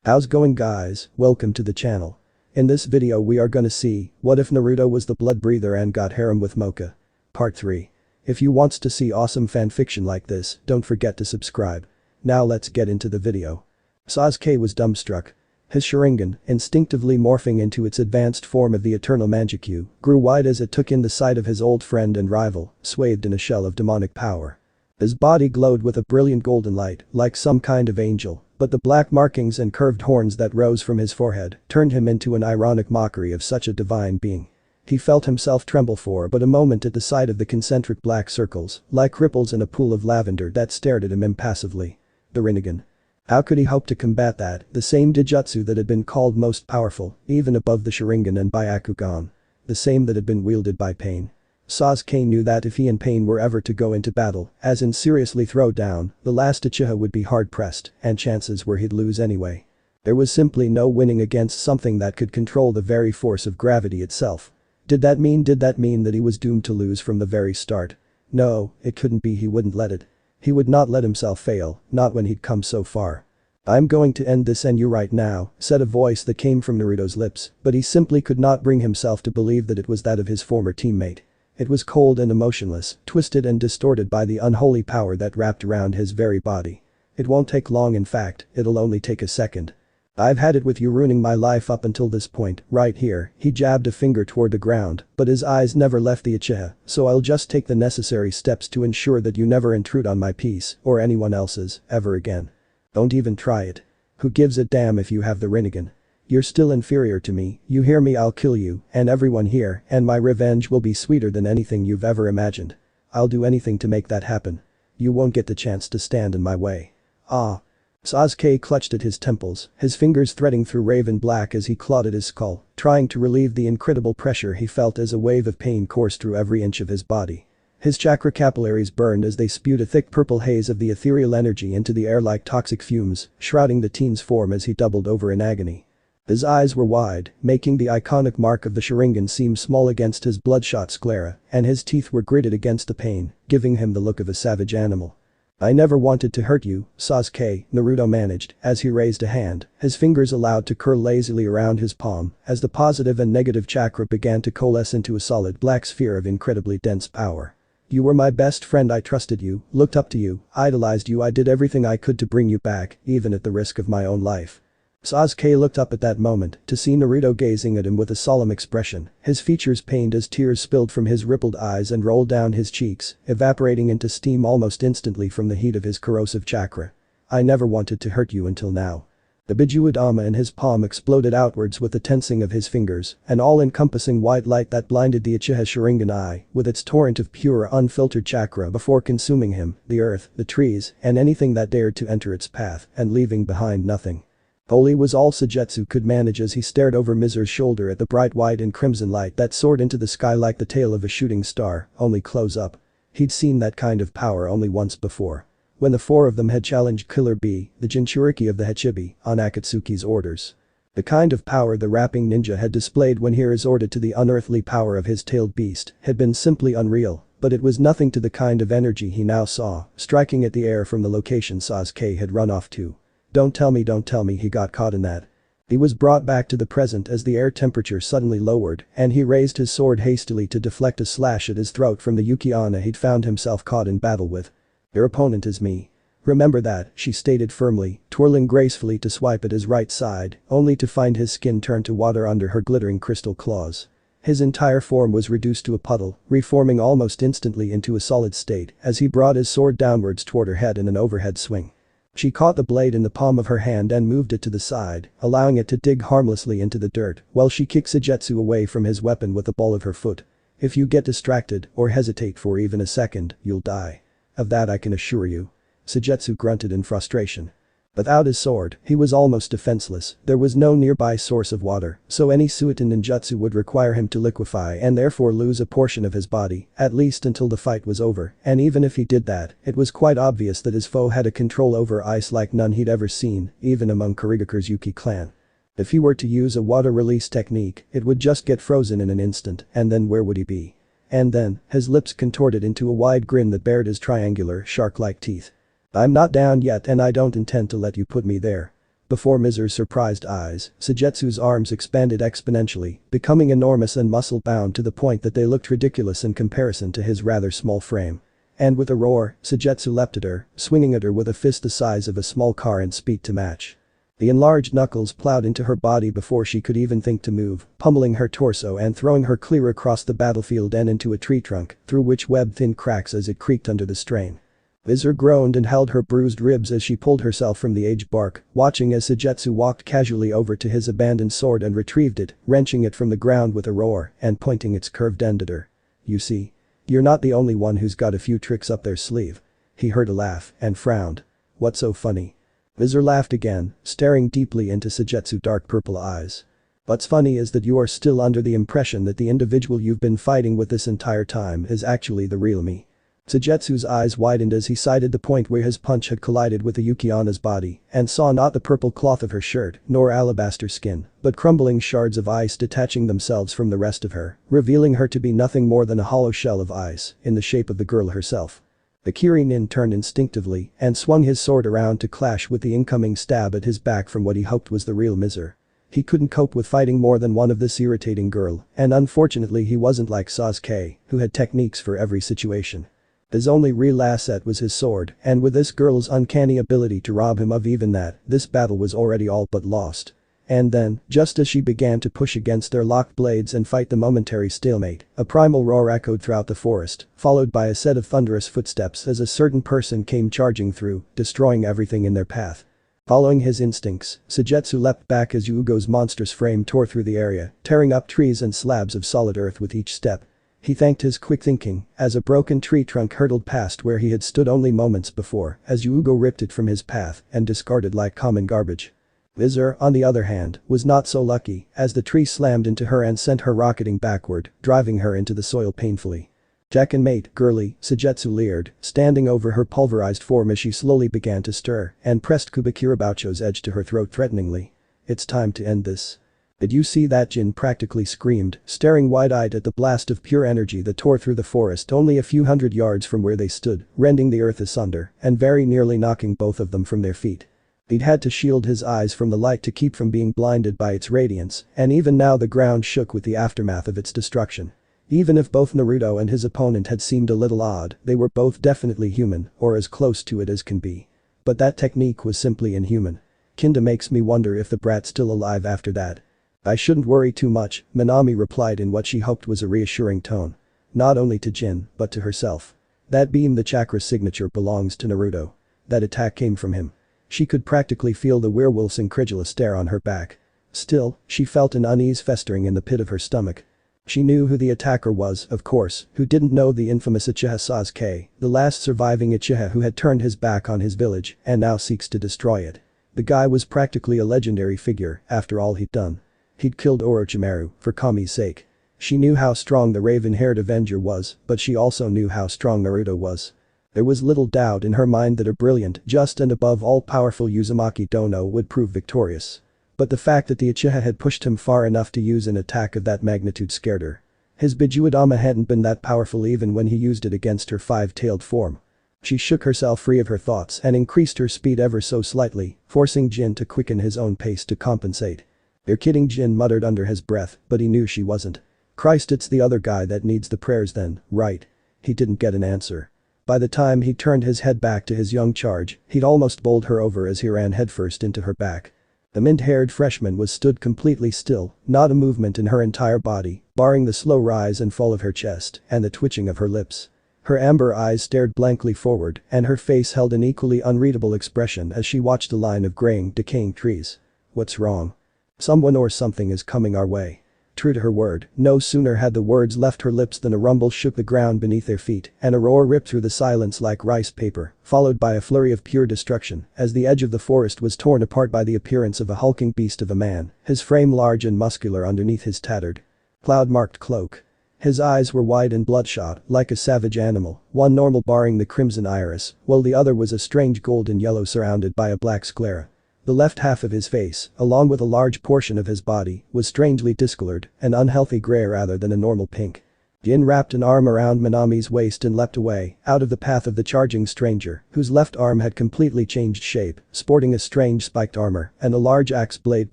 How's going guys, welcome to the channel. In this video we are gonna see, what if Naruto was the blood breather and got harem with Moka? Part 3. If you wants to see awesome fanfiction like this, don't forget to subscribe. Now let's get into the video. Sasuke was dumbstruck. His Sharingan, instinctively morphing into its advanced form of the eternal Manjikyu, grew wide as it took in the sight of his old friend and rival, swathed in a shell of demonic power. His body glowed with a brilliant golden light, like some kind of angel, but the black markings and curved horns that rose from his forehead turned him into an ironic mockery of such a divine being. He felt himself tremble for but a moment at the sight of the concentric black circles, like ripples in a pool of lavender that stared at him impassively. The Rinnegan. How could he hope to combat that, the same Dijutsu that had been called most powerful, even above the Sharingan and Byakugan? The same that had been wielded by Pain. Sasuke knew that if he and Pain were ever to go into battle, as in seriously throw down, the last Uchiha would be hard-pressed, and chances were he'd lose anyway. There was simply no winning against something that could control the very force of gravity itself. Did that mean that he was doomed to lose from the very start? No, it couldn't be. He wouldn't let it. He would not let himself fail, not when he'd come so far. "I'm going to end this and you right now," said a voice that came from Naruto's lips, but he simply could not bring himself to believe that it was that of his former teammate. It was cold and emotionless, twisted and distorted by the unholy power that wrapped around his very body. "It won't take long, in fact, it'll only take a second. I've had it with you ruining my life up until this point, right here." He jabbed a finger toward the ground, but his eyes never left the Uchiha, "so I'll just take the necessary steps to ensure that you never intrude on my peace, or anyone else's, ever again. Don't even try it. Who gives a damn if you have the Rinnegan? You're still inferior to me, you hear me? I'll kill you, and everyone here, and my revenge will be sweeter than anything you've ever imagined. I'll do anything to make that happen. You won't get the chance to stand in my way." Ah. Sasuke clutched at his temples, his fingers threading through raven black as he clawed at his skull, trying to relieve the incredible pressure he felt as a wave of pain coursed through every inch of his body. His chakra capillaries burned as they spewed a thick purple haze of the ethereal energy into the air like toxic fumes, shrouding the teen's form as he doubled over in agony. His eyes were wide, making the iconic mark of the Sharingan seem small against his bloodshot sclera, and his teeth were gritted against the pain, giving him the look of a savage animal. "I never wanted to hurt you, Sasuke," Naruto managed, as he raised a hand, his fingers allowed to curl lazily around his palm, as the positive and negative chakra began to coalesce into a solid black sphere of incredibly dense power. "You were my best friend. I trusted you, looked up to you, idolized you. I did everything I could to bring you back, even at the risk of my own life." Sasuke looked up at that moment to see Naruto gazing at him with a solemn expression, his features pained as tears spilled from his rippled eyes and rolled down his cheeks, evaporating into steam almost instantly from the heat of his corrosive chakra. "I never wanted to hurt you until now." The Bijuudama in his palm exploded outwards with the tensing of his fingers, an all-encompassing white light that blinded the Uchiha Sharingan eye with its torrent of pure unfiltered chakra before consuming him, the earth, the trees, and anything that dared to enter its path, and leaving behind nothing. Holy was all Sujetsu could manage as he stared over Mizor's shoulder at the bright white and crimson light that soared into the sky like the tail of a shooting star, only close up. He'd seen that kind of power only once before. When the four of them had challenged Killer Bee, the Jinchuriki of the Hachibi, on Akatsuki's orders. The kind of power the rapping ninja had displayed when he resorted to the unearthly power of his tailed beast had been simply unreal, but it was nothing to the kind of energy he now saw, striking at the air from the location Sasuke had run off to. Don't tell me he got caught in that. He was brought back to the present as the air temperature suddenly lowered, and he raised his sword hastily to deflect a slash at his throat from the Uchiha he'd found himself caught in battle with. "Your opponent is me. Remember that," she stated firmly, twirling gracefully to swipe at his right side, only to find his skin turn to water under her glittering crystal claws. His entire form was reduced to a puddle, reforming almost instantly into a solid state as he brought his sword downwards toward her head in an overhead swing. She caught the blade in the palm of her hand and moved it to the side, allowing it to dig harmlessly into the dirt while she kicked Sujetsu away from his weapon with the ball of her foot. "If you get distracted or hesitate for even a second, you'll die. Of that I can assure you." Sujetsu grunted in frustration. Without his sword, he was almost defenseless. There was no nearby source of water, so any Suiton ninjutsu would require him to liquefy and therefore lose a portion of his body, at least until the fight was over, and even if he did that, it was quite obvious that his foe had a control over ice like none he'd ever seen, even among Karigakur's Yuki clan. If he were to use a water release technique, it would just get frozen in an instant, and then where would he be? And then, his lips contorted into a wide grin that bared his triangular, shark-like teeth. "I'm not down yet and I don't intend to let you put me there." Before Mizur's surprised eyes, Sujetsu's arms expanded exponentially, becoming enormous and muscle-bound to the point that they looked ridiculous in comparison to his rather small frame. And with a roar, Sujetsu leapt at her, swinging at her with a fist the size of a small car and speed to match. The enlarged knuckles plowed into her body before she could even think to move, pummeling her torso and throwing her clear across the battlefield and into a tree trunk, through which webbed thin cracks as it creaked under the strain. Mizur groaned and held her bruised ribs as she pulled herself from the aged bark, watching as Sujetsu walked casually over to his abandoned sword and retrieved it, wrenching it from the ground with a roar and pointing its curved end at her. "You see? You're not the only one who's got a few tricks up their sleeve." He heard a laugh and frowned. "What's so funny?" Mizur laughed again, staring deeply into Sujetsu's dark purple eyes. "What's funny is that you are still under the impression that the individual you've been fighting with this entire time is actually the real me." Sujetsu's eyes widened as he sighted the point where his punch had collided with the Yuki-ana's body and saw not the purple cloth of her shirt nor alabaster skin, but crumbling shards of ice detaching themselves from the rest of her, revealing her to be nothing more than a hollow shell of ice in the shape of the girl herself. The Kirin turned instinctively and swung his sword around to clash with the incoming stab at his back from what he hoped was the real Mizur. He couldn't cope with fighting more than one of this irritating girl, and unfortunately he wasn't like Sasuke, who had techniques for every situation. His only real asset was his sword, and with this girl's uncanny ability to rob him of even that, this battle was already all but lost. And then, just as she began to push against their locked blades and fight the momentary stalemate, a primal roar echoed throughout the forest, followed by a set of thunderous footsteps as a certain person came charging through, destroying everything in their path. Following his instincts, Sujetsu leapt back as Yugo's monstrous frame tore through the area, tearing up trees and slabs of solid earth with each step. He thanked his quick thinking as a broken tree trunk hurtled past where he had stood only moments before as Yugo ripped it from his path and discarded like common garbage. Mizur, on the other hand, was not so lucky as the tree slammed into her and sent her rocketing backward, driving her into the soil painfully. "Jack and mate, girly," Sujetsu leered, standing over her pulverized form as she slowly began to stir and pressed Kubikiraboucho's edge to her throat threateningly. "It's time to end this." "Did you see that?" Jin practically screamed, staring wide-eyed at the blast of pure energy that tore through the forest only a few hundred yards from where they stood, rending the earth asunder and very nearly knocking both of them from their feet. He'd had to shield his eyes from the light to keep from being blinded by its radiance, and even now the ground shook with the aftermath of its destruction. Even if both Naruto and his opponent had seemed a little odd, they were both definitely human, or as close to it as can be. But that technique was simply inhuman. Kinda makes me wonder if the brat's still alive after that. "I shouldn't worry too much," Minami replied in what she hoped was a reassuring tone. Not only to Jin, but to herself. "That beam, the chakra signature, belongs to Naruto. That attack came from him." She could practically feel the werewolf's incredulous stare on her back. Still, she felt an unease festering in the pit of her stomach. She knew who the attacker was, of course, who didn't know the infamous Uchiha Sasuke, the last surviving Uchiha who had turned his back on his village and now seeks to destroy it. The guy was practically a legendary figure after all he'd done. He'd killed Orochimaru for Kami's sake. She knew how strong the raven-haired Avenger was, but she also knew how strong Naruto was. There was little doubt in her mind that a brilliant, just and above all powerful Uzumaki Dono would prove victorious. But the fact that the Uchiha had pushed him far enough to use an attack of that magnitude scared her. His Bijuadama hadn't been that powerful even when he used it against her five-tailed form. She shook herself free of her thoughts and increased her speed ever so slightly, forcing Jin to quicken his own pace to compensate. "You're kidding," Jin muttered under his breath, but he knew she wasn't. "Christ, it's the other guy that needs the prayers then, right?" He didn't get an answer. By the time he turned his head back to his young charge, he'd almost bowled her over as he ran headfirst into her back. The mint-haired freshman was stood completely still, not a movement in her entire body, barring the slow rise and fall of her chest and the twitching of her lips. Her amber eyes stared blankly forward and her face held an equally unreadable expression as she watched the line of graying, decaying trees. "What's wrong? Someone or something is coming our way." True to her word, no sooner had the words left her lips than a rumble shook the ground beneath their feet and a roar ripped through the silence like rice paper, followed by a flurry of pure destruction as the edge of the forest was torn apart by the appearance of a hulking beast of a man, his frame large and muscular underneath his tattered, cloud-marked cloak. His eyes were wide and bloodshot, like a savage animal, one normal barring the crimson iris, while the other was a strange golden yellow surrounded by a black sclera. The left half of his face, along with a large portion of his body, was strangely discolored, an unhealthy gray rather than a normal pink. Jin wrapped an arm around Minami's waist and leapt away, out of the path of the charging stranger, whose left arm had completely changed shape, sporting a strange spiked armor and a large axe blade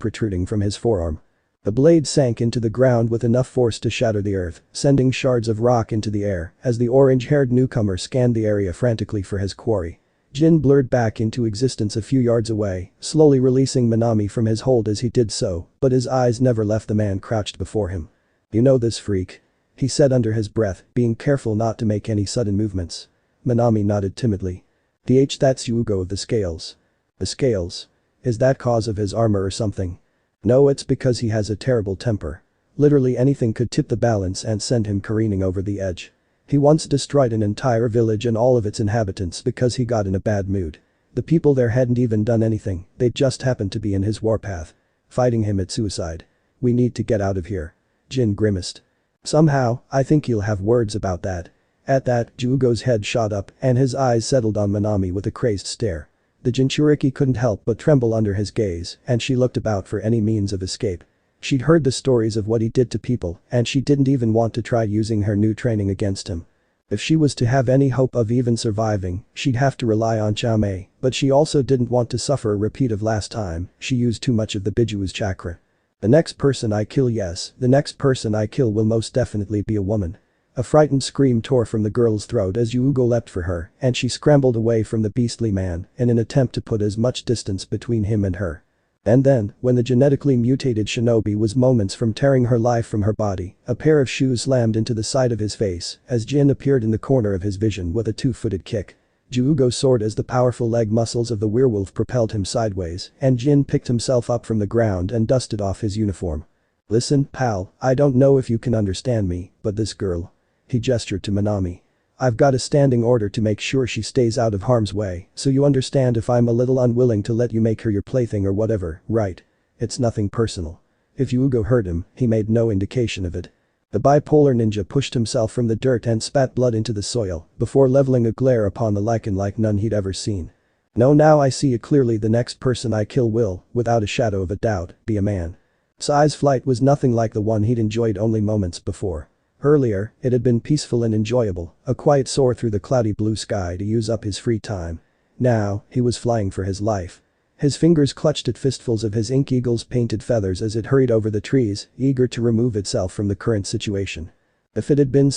protruding from his forearm. The blade sank into the ground with enough force to shatter the earth, sending shards of rock into the air as the orange-haired newcomer scanned the area frantically for his quarry. Jin blurred back into existence a few yards away, slowly releasing Minami from his hold as he did so, but his eyes never left the man crouched before him. "You know this freak?" he said under his breath, being careful not to make any sudden movements. Minami nodded timidly. That's Yugo of the scales." "The scales? Is that cause of his armor or something?" "No, it's because he has a terrible temper. Literally anything could tip the balance and send him careening over the edge. He once destroyed an entire village and all of its inhabitants because he got in a bad mood. The people there hadn't even done anything, they just happened to be in his warpath. Fighting him it's suicide. We need to get out of here." Jin grimaced. "Somehow, I think you'll have words about that." At that, Jugo's head shot up and his eyes settled on Minami with a crazed stare. The Jinchuriki couldn't help but tremble under his gaze and she looked about for any means of escape. She'd heard the stories of what he did to people and she didn't even want to try using her new training against him. If she was to have any hope of even surviving, she'd have to rely on Chame, but she also didn't want to suffer a repeat of last time, she used too much of the Bijuu's chakra. "The next person I kill, yes, the next person I kill will most definitely be a woman." A frightened scream tore from the girl's throat as Yugo leapt for her and she scrambled away from the beastly man in an attempt to put as much distance between him and her. And then, when the genetically mutated shinobi was moments from tearing her life from her body, a pair of shoes slammed into the side of his face as Jin appeared in the corner of his vision with a two-footed kick. Jugo soared as the powerful leg muscles of the werewolf propelled him sideways and Jin picked himself up from the ground and dusted off his uniform. "Listen, pal, I don't know if you can understand me, but this girl." He gestured to Minami. "I've got a standing order to make sure she stays out of harm's way, so you understand if I'm a little unwilling to let you make her your plaything or whatever, right? It's nothing personal." If Yugo heard him, he made no indication of it. The bipolar ninja pushed himself from the dirt and spat blood into the soil before leveling a glare upon the lichen like none he'd ever seen. "No, now I see it clearly, the next person I kill will, without a shadow of a doubt, be a man." Sai's flight was nothing like the one he'd enjoyed only moments before. Earlier, it had been peaceful and enjoyable, a quiet soar through the cloudy blue sky to use up his free time. Now, he was flying for his life. His fingers clutched at fistfuls of his ink eagle's painted feathers as it hurried over the trees, eager to remove itself from the current situation. If it had been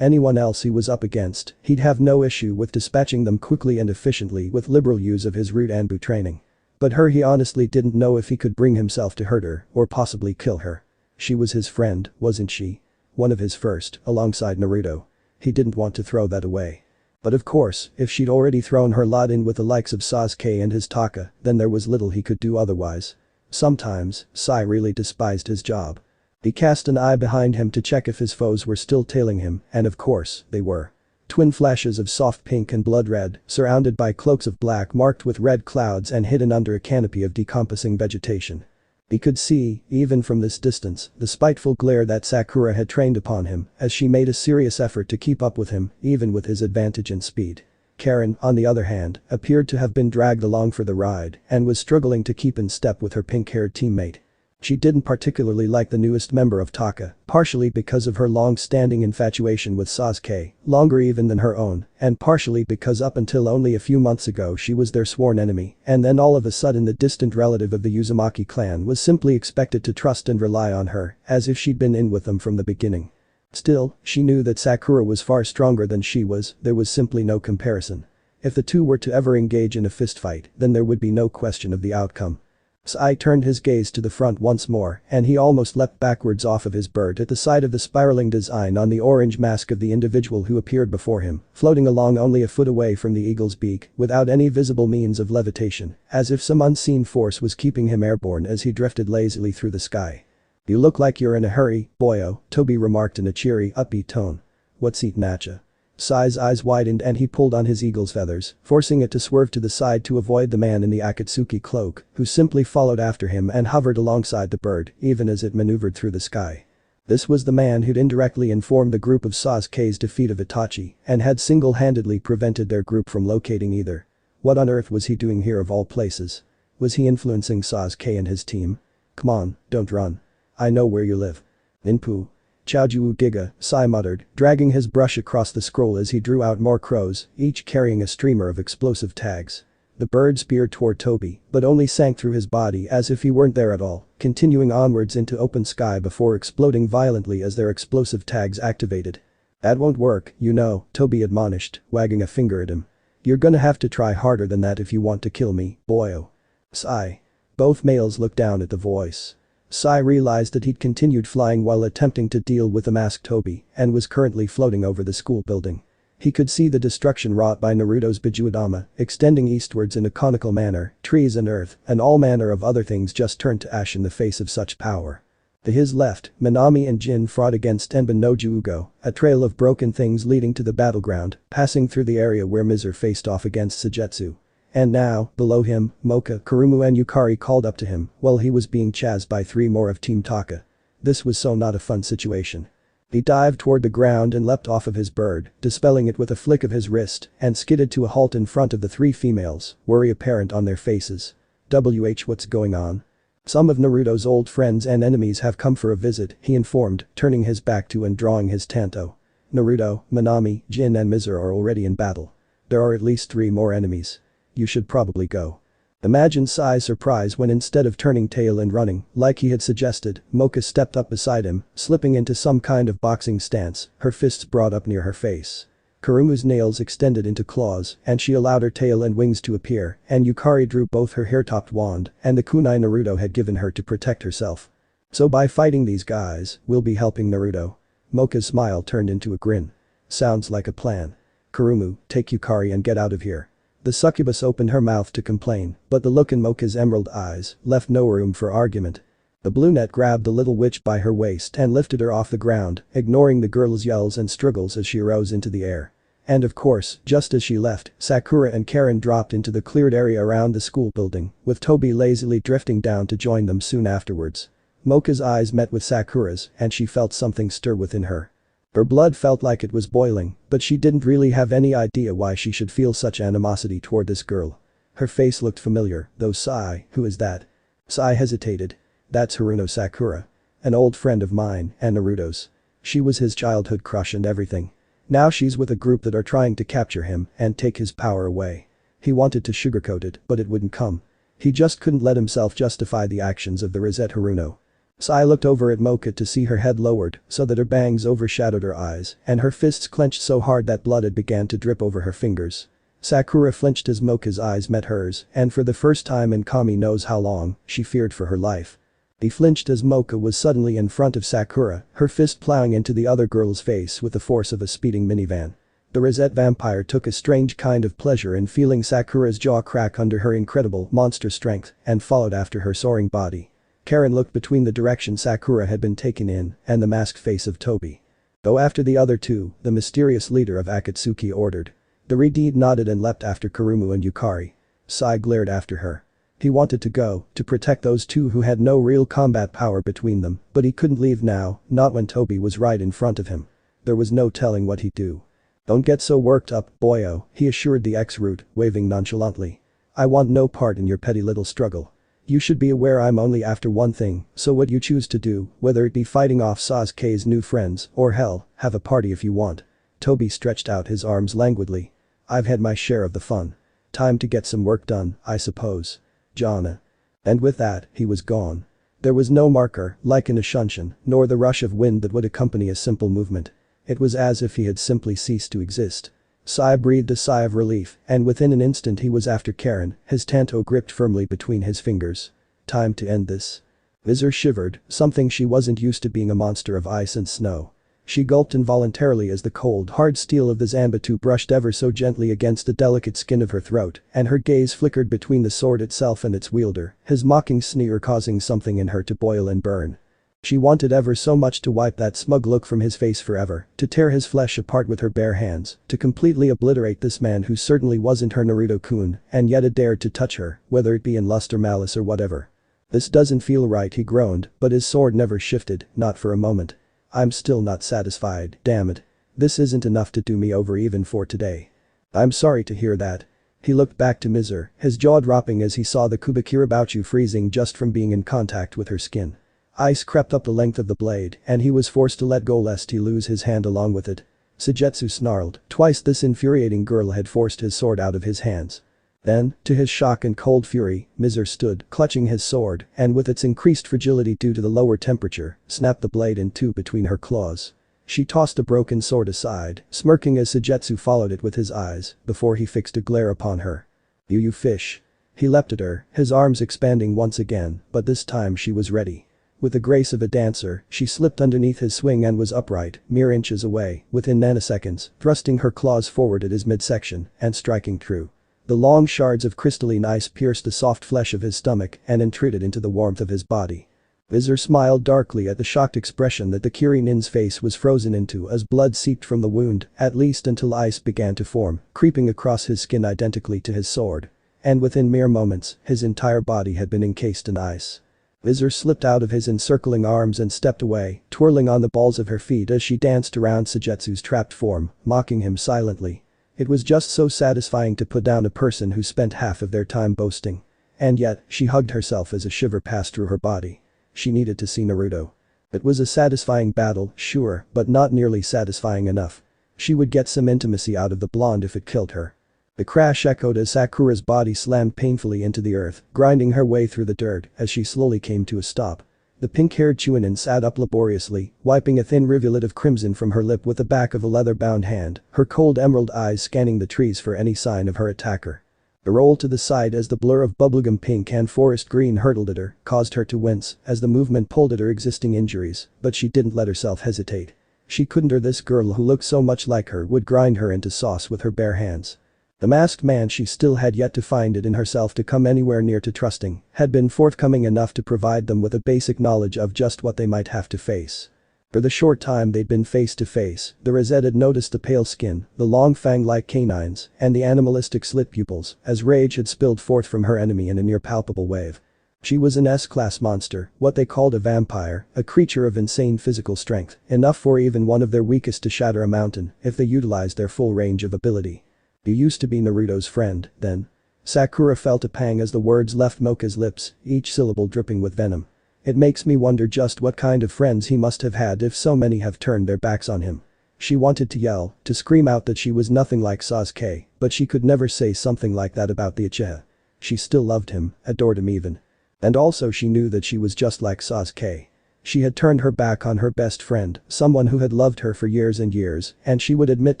anyone else he was up against, he'd have no issue with dispatching them quickly and efficiently with liberal use of his root Anbu training. But her, he honestly didn't know if he could bring himself to hurt her or possibly kill her. She was his friend, wasn't she? One of his first, alongside Naruto. He didn't want to throw that away. But of course, if she'd already thrown her lot in with the likes of Sasuke and his Taka, then there was little he could do otherwise. Sometimes, Sai really despised his job. He cast an eye behind him to check if his foes were still tailing him, and of course, they were. Twin flashes of soft pink and blood red, surrounded by cloaks of black marked with red clouds and hidden under a canopy of decomposing vegetation. He could see, even from this distance, the spiteful glare that Sakura had trained upon him as she made a serious effort to keep up with him, even with his advantage in speed. Karen, on the other hand, appeared to have been dragged along for the ride and was struggling to keep in step with her pink-haired teammate. She didn't particularly like the newest member of Taka, partially because of her long-standing infatuation with Sasuke, longer even than her own, and partially because up until only a few months ago she was their sworn enemy, and then all of a sudden the distant relative of the Uzumaki clan was simply expected to trust and rely on her, as if she'd been in with them from the beginning. Still, she knew that Sakura was far stronger than she was, there was simply no comparison. If the two were to ever engage in a fistfight, then there would be no question of the outcome. Sai turned his gaze to the front once more and he almost leapt backwards off of his bird at the sight of the spiraling design on the orange mask of the individual who appeared before him, floating along only a foot away from the eagle's beak without any visible means of levitation, as if some unseen force was keeping him airborne as he drifted lazily through the sky. "You look like you're in a hurry, boyo," Toby remarked in a cheery, upbeat tone. "What's eatin' atcha?" Sai's eyes widened and he pulled on his eagle's feathers, forcing it to swerve to the side to avoid the man in the Akatsuki cloak, who simply followed after him and hovered alongside the bird, even as it maneuvered through the sky. This was the man who'd indirectly informed the group of Sasuke's defeat of Itachi and had single-handedly prevented their group from locating either. What on earth was he doing here of all places? Was he influencing Sasuke and his team? "Come on, don't run. I know where you live." "Ninpu." Chowju Giga, Sai muttered, dragging his brush across the scroll as he drew out more crows, each carrying a streamer of explosive tags. The bird speared toward Toby, but only sank through his body as if he weren't there at all, continuing onwards into open sky before exploding violently as their explosive tags activated. That won't work, you know, Toby admonished, wagging a finger at him. You're gonna have to try harder than that if you want to kill me, boyo. Sai. Both males looked down at the voice. Sai realized that he'd continued flying while attempting to deal with the masked Toby and was currently floating over the school building. He could see the destruction wrought by Naruto's Bijuadama, extending eastwards in a conical manner, trees and earth, and all manner of other things just turned to ash in the face of such power. To his left, Minami and Jin fought against Tenbin no Juugo, a trail of broken things leading to the battleground, passing through the area where Mizer faced off against Sujetsu. And now, below him, Moka, Kurumu and Yukari called up to him while he was being chased by 3 more of Team Taka. This was so not a fun situation. He dived toward the ground and leapt off of his bird, dispelling it with a flick of his wrist, and skidded to a halt in front of the 3 females, worry apparent on their faces. What's going on? Some of Naruto's old friends and enemies have come for a visit, he informed, turning his back to and drawing his tanto. Naruto, Minami, Jin and Mizer are already in battle. There are at least 3 more enemies. You should probably go. Imagine Sai's surprise when instead of turning tail and running, like he had suggested, Moka stepped up beside him, slipping into some kind of boxing stance, her fists brought up near her face. Kurumu's nails extended into claws, and she allowed her tail and wings to appear, and Yukari drew both her hair-topped wand and the kunai Naruto had given her to protect herself. So by fighting these guys, we'll be helping Naruto. Moka's smile turned into a grin. Sounds like a plan. Kurumu, take Yukari and get out of here. The succubus opened her mouth to complain, but the look in Moka's emerald eyes left no room for argument. The brunette grabbed the little witch by her waist and lifted her off the ground, ignoring the girl's yells and struggles as she rose into the air. And of course, just as she left, Sakura and Karen dropped into the cleared area around the school building, with Toby lazily drifting down to join them soon afterwards. Moka's eyes met with Sakura's and she felt something stir within her. Her blood felt like it was boiling, but she didn't really have any idea why she should feel such animosity toward this girl. Her face looked familiar, though. Sai, who is that? Sai hesitated. That's Haruno Sakura. An old friend of mine and Naruto's. She was his childhood crush and everything. Now she's with a group that are trying to capture him and take his power away. He wanted to sugarcoat it, but it wouldn't come. He just couldn't let himself justify the actions of the Rosette Haruno. Sai looked over at Moka to see her head lowered so that her bangs overshadowed her eyes and her fists clenched so hard that blood had began to drip over her fingers. Sakura flinched as Moka's eyes met hers and for the first time in Kami knows how long, she feared for her life. He flinched as Moka was suddenly in front of Sakura, her fist plowing into the other girl's face with the force of a speeding minivan. The Rosette Vampire took a strange kind of pleasure in feeling Sakura's jaw crack under her incredible monster strength and followed after her soaring body. Karen looked between the direction Sakura had been taken in and the masked face of Toby. Go after the other 2, the mysterious leader of Akatsuki ordered. The Redeed nodded and leapt after Kurumu and Yukari. Sai glared after her. He wanted to go, to protect those 2 who had no real combat power between them, but he couldn't leave now, not when Toby was right in front of him. There was no telling what he'd do. Don't get so worked up, boyo, he assured the ex-root, waving nonchalantly. I want no part in your petty little struggle. You should be aware I'm only after one thing, so what you choose to do, whether it be fighting off Sasuke's new friends, or hell, have a party if you want. Toby stretched out his arms languidly. I've had my share of the fun. Time to get some work done, I suppose. Jana. And with that, he was gone. There was no marker, like in a shunshin, nor the rush of wind that would accompany a simple movement. It was as if he had simply ceased to exist. Sai breathed a sigh of relief and within an instant he was after Karen, his tanto gripped firmly between his fingers. Time to end this. Mizer shivered, something she wasn't used to being a monster of ice and snow. She gulped involuntarily as the cold, hard steel of the Zanbatsu brushed ever so gently against the delicate skin of her throat and her gaze flickered between the sword itself and its wielder, his mocking sneer causing something in her to boil and burn. She wanted ever so much to wipe that smug look from his face forever, to tear his flesh apart with her bare hands, to completely obliterate this man who certainly wasn't her Naruto-kun and yet had dared to touch her, whether it be in lust or malice or whatever. This doesn't feel right, he groaned, but his sword never shifted, not for a moment. I'm still not satisfied, damn it. This isn't enough to do me over even for today. I'm sorry to hear that. He looked back to Mizer, his jaw dropping as he saw the Kubikirabouchu freezing just from being in contact with her skin. Ice crept up the length of the blade and he was forced to let go lest he lose his hand along with it. Sujetsu snarled, twice this infuriating girl had forced his sword out of his hands. Then, to his shock and cold fury, Mizer stood, clutching his sword, and with its increased fragility due to the lower temperature, snapped the blade in two between her claws. She tossed the broken sword aside, smirking as Sujetsu followed it with his eyes, before he fixed a glare upon her. You fish. He leapt at her, his arms expanding once again, but this time she was ready. With the grace of a dancer, she slipped underneath his swing and was upright, mere inches away, within nanoseconds, thrusting her claws forward at his midsection, and striking true. The long shards of crystalline ice pierced the soft flesh of his stomach and intruded into the warmth of his body. Mizer smiled darkly at the shocked expression that the Kirinin's face was frozen into as blood seeped from the wound, at least until ice began to form, creeping across his skin identically to his sword. And within mere moments, his entire body had been encased in ice. Mizer slipped out of his encircling arms and stepped away, twirling on the balls of her feet as she danced around Sujetsu's trapped form, mocking him silently. It was just so satisfying to put down a person who spent half of their time boasting. And yet, she hugged herself as a shiver passed through her body. She needed to see Naruto. It was a satisfying battle, sure, but not nearly satisfying enough. She would get some intimacy out of the blonde if it killed her. The crash echoed as Sakura's body slammed painfully into the earth, grinding her way through the dirt as she slowly came to a stop. The pink-haired Chunin sat up laboriously, wiping a thin rivulet of crimson from her lip with the back of a leather-bound hand, her cold emerald eyes scanning the trees for any sign of her attacker. The roll to the side as the blur of bubblegum pink and forest green hurtled at her caused her to wince as the movement pulled at her existing injuries, but she didn't let herself hesitate. She couldn't, or this girl who looked so much like her would grind her into sauce with her bare hands. The masked man, she still had yet to find it in herself to come anywhere near to trusting, had been forthcoming enough to provide them with a basic knowledge of just what they might have to face. For the short time they'd been face to face, the Rosette had noticed the pale skin, the long fang-like canines, and the animalistic slit pupils, as rage had spilled forth from her enemy in a near-palpable wave. She was an S-class monster, what they called a vampire, a creature of insane physical strength, enough for even one of their weakest to shatter a mountain if they utilized their full range of ability. You used to be Naruto's friend, then. Sakura felt a pang as the words left Moka's lips, each syllable dripping with venom. It makes me wonder just what kind of friends he must have had if so many have turned their backs on him. She wanted to yell, to scream out that she was nothing like Sasuke, but she could never say something like that about the uchiha. She still loved him, adored him even. And also she knew that she was just like Sasuke. She had turned her back on her best friend, someone who had loved her for years and years, and she would admit